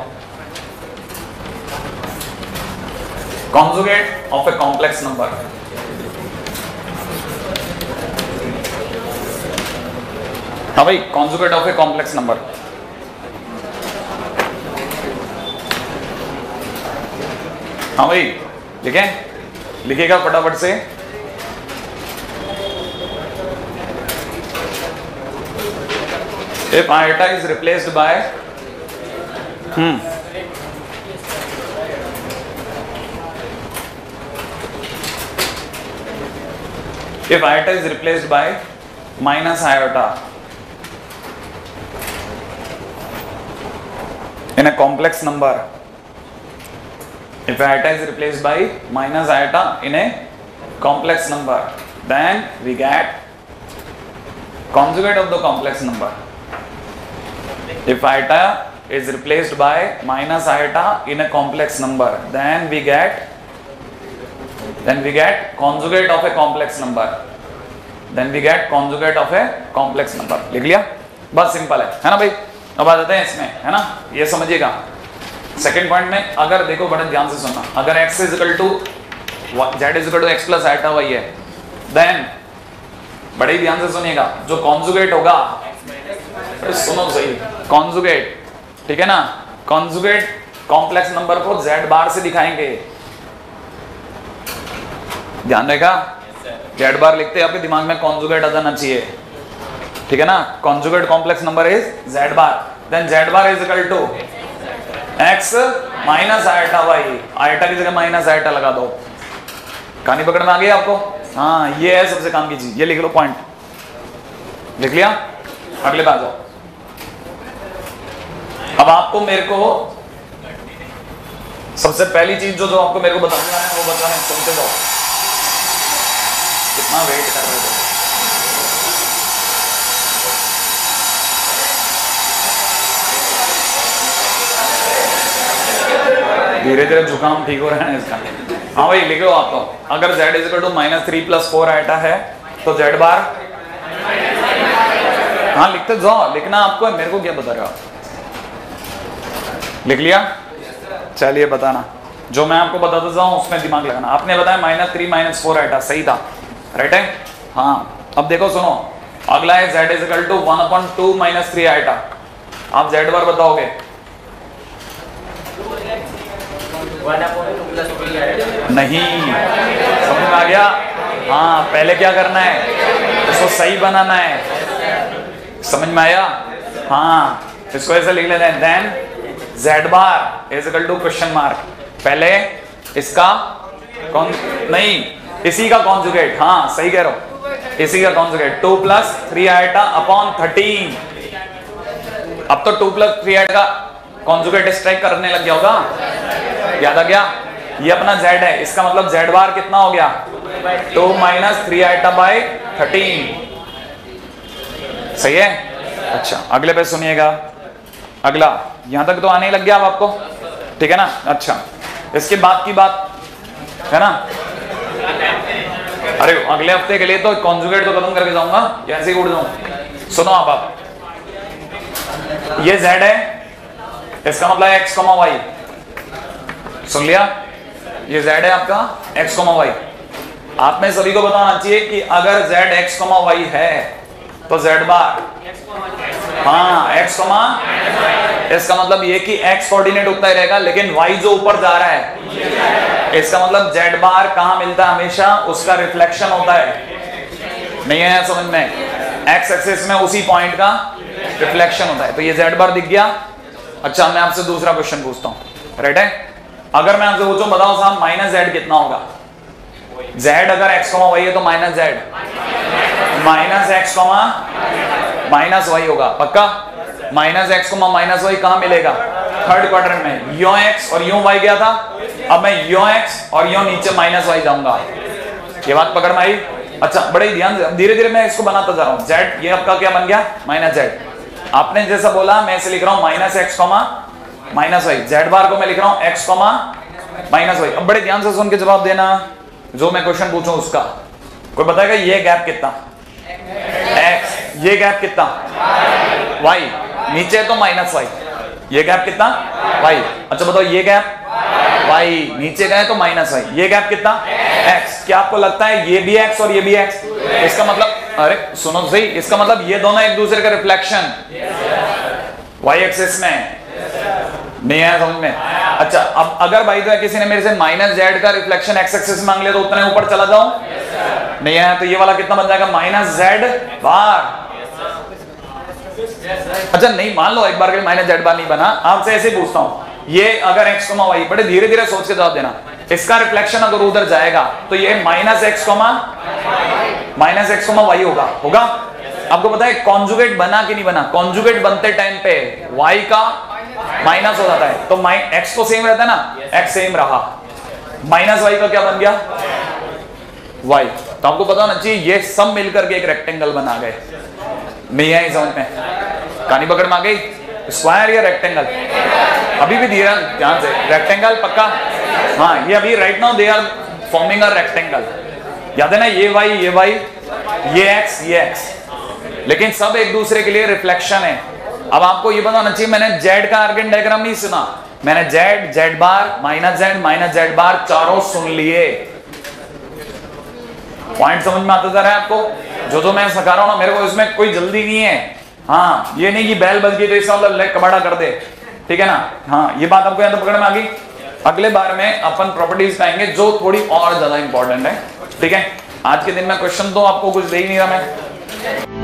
conjugate of A complex number. हाँ भाई, conjugate of A complex number. हाँ भाई लिखें, लिखिएगा फटाफट से। If iota is replaced by if iota is replaced by minus iota in a complex number, if iota is replaced by minus iota in a complex number, then we get conjugate of the complex number. If iota is replaced by minus iota in a complex number, then we get conjugate of a complex number. Then we get conjugate of a complex number. लिख लिया? बस simple है ना भाई? अब आ जाते हैं इसमें, है ना? ये समझिएगा। सेकेंड पॉइंट में अगर देखो, बड़े ध्यान से सुनना, अगर x z x plus iota y है, then बड़े ध्यान से सुनिएगा, जो कॉन्जुगेट होगा, सुनो सही, कॉन्जुगेट, ठीक है ना? कॉन्जुगेट कॉम्प्लेक्स नंबर को z बार से दिखाएंगे, ध्यान रहेगा। z बार लिखते आपके दिमाग में कॉन्जुगेट आ जाना चाहिए, ठीक है ना? Conjugate complex number is z bar, then z bar is equal to x minus iota y, iota की जगह माइनस आयटा लगा दो। कहानी पकड़ में आ गई आपको? हाँ, ये है सबसे काम की चीज, ये लिख लो, पॉइंट लिख लिया। अगले बात जाओ, अब आपको मेरे को सबसे पहली चीज जो आपको मेरे को बताना है वो बताना है, सुनते जाओ, कितना वेट कर रहे थे। धीरे धीरे जुकाम ठीक हो रहा है इसका। हाँ भाई लिखो आप, तो अगर z = -3 + 4 आयटा है तो z बार, हाँ लिखते जाओ, लिखना आपको, मेरे को क्या बता रहे हो आप? लिख लिया? चलिए बताना, जो मैं आपको बताता जाऊं उसमें दिमाग लगाना। आपने बताया -3 - 4 आयटा, सही था, राइट है? हाँ, अब देखो सुनो, अगला है z = 1/2 - 3 आयटा। आप z बार बताओगे, नहीं, समझ में आ गया? हाँ, पहले क्या करना है, इसको सही बनाना है। समझ में आया? हाँ, इसको ऐसे लिख लेते हैं, then z bar is equal to question mark. पहले इसका कौन नहीं, इसी का कॉन्जुगेट। हाँ सही कह रहे हो, इसी का कॉन्जुगेट 2 + 3 आइटा अपॉन 13। अब तो 2 + 3 आइटा का कॉन्जुगेट स्ट्राइक करने लग गया होगा, याद आ गया? ये अपना z है, इसका मतलब z बार कितना हो गया, 2 - 3 आइटा बाय 13। सही है? अच्छा, अगले पे सुनिएगा। अगला यहां तक तो आने ही लग गया अब आपको, ठीक है ना? अच्छा, इसके बाद की बात है ना, अरे अगले हफ्ते के लिए तो कॉन्जुगेट तो खत्म करके जाऊंगा, ऐसे ही उड़ जाऊं। सुनो आप ये z है, इसका मतलब x, y। सुन लिया? ये z है आपका x, y। आप में सभी को बताना चाहिए कि अगर z x, y है तो z बार, हाँ x, इसका मतलब ये कि x कोऑर्डिनेट उतना ही रहेगा, लेकिन y जो ऊपर जा रहा है, इसका मतलब z बार कहां मिलता है, हमेशा उसका रिफ्लेक्शन होता है। नहीं है समझ में? x एक्सिस में उसी पॉइंट का रिफ्लेक्शन होता है। तो ये z बार दिख गया। अच्छा, मैं आपसे दूसरा क्वेश्चन पूछता हूं, राइट है? अगर मैं आपसे पूछूं, बताओ साहब -z कितना होगा? z अगर x, y है तो -z, -x, -y होगा, पक्का? -x, -y कहां मिलेगा? थर्ड क्वाड्रेंट में। यो x और यो y गया था, अब मैं यो x और यो नीचे -y जाऊंगा। ये बात पकड़ में आई? अच्छा, बड़े ध्यान से, धीरे धीरे मैं इसको बनाता जा रहा हूं। z ये आपका क्या बन गया, -z। आपने जैसा बोला मैं इसे लिख रहा हूं -x, -y। z बार को मैं लिख रहा हूं x, -y। अब बड़े ध्यान से सुन के जवाब देना, जो मैं क्वेश्चन पूछूं उसका। कोई बताएगा ये गैप कितना? x। ये गैप कितना? y। नीचे तो -y। ये गैप कितना? y। अच्छा बताओ, ये गैप y, नीचे गए तो -y। ये गैप कितना? x। क्या आपको लगता है ये भी x और ये भी x? इसका मतलब, अरे सुनो सही, इसका मतलब ये दोनों एक दूसरे का रिफ्लेक्शन y एक्सिस में नहीं है, समझ में? अच्छा, अब अगर भाई तो किसी ने मेरे से -z का रिफ्लेक्शन x एक्सिस मांग लिया तो उतने ऊपर चला जाऊं? नहीं है, तो ये वाला कितना बन जाएगा, -z बार। अच्छा नहीं, मान लो एक बार के लिए -z बार नहीं बना, आपसे ऐसे पूछता हूं, ये अगर x, y, बड़े धीरे धीरे सोच के जवाब देना, इसका रिफ्लेक्शन अगर उधर जाएगा तो ये -x, y होगा। आपको पता है कॉन्जुगेट बना कि नहीं बना? कॉन्जुगेट बनते टाइम पे y का माइनस हो जाता है, तो x तो सेम रहता है ना, x सेम रहा, -y का क्या बन गया, y। तो आपको पता होना चाहिए ये सब मिलकर के एक रेक्टेंगल बना गए। नहीं है समझ में? कहानी पकड़ में आ गई? स्क्वायर या रेक्टेंगल? अभी भी धीरे ध्यान से, रेक्टेंगल पक्का? हाँ, ये अभी right now they are forming a rectangle. याद है ना, ये y, ये x, ये x, लेकिन सब एक दूसरे के लिए रिफ्लेक्शन है। अब आपको ये पता होना चाहिए, मैंने z का आर्गन डायग्राम नहीं सुना, मैंने z, z बार, -z बार चारों सुन लिए। पॉइंट समझ में आता जा रहा है आपको? जो मैं सिखा रहा हूं ना, मेरे को इसमें कोई जल्दी नहीं है। हाँ, ये नहीं कि बैल बज गई तो इसका मतलब लेग कबाड़ा कर दे, ठीक है ना? हाँ, ये बात आपको यहाँ तो पकड़ में आ गई। अगले बार में अपन प्रॉपर्टीज पाएंगे जो थोड़ी और ज्यादा इंपॉर्टेंट है, ठीक है? आज के दिन में क्वेश्चन तो आपको कुछ दे ही नहीं रहा मैं।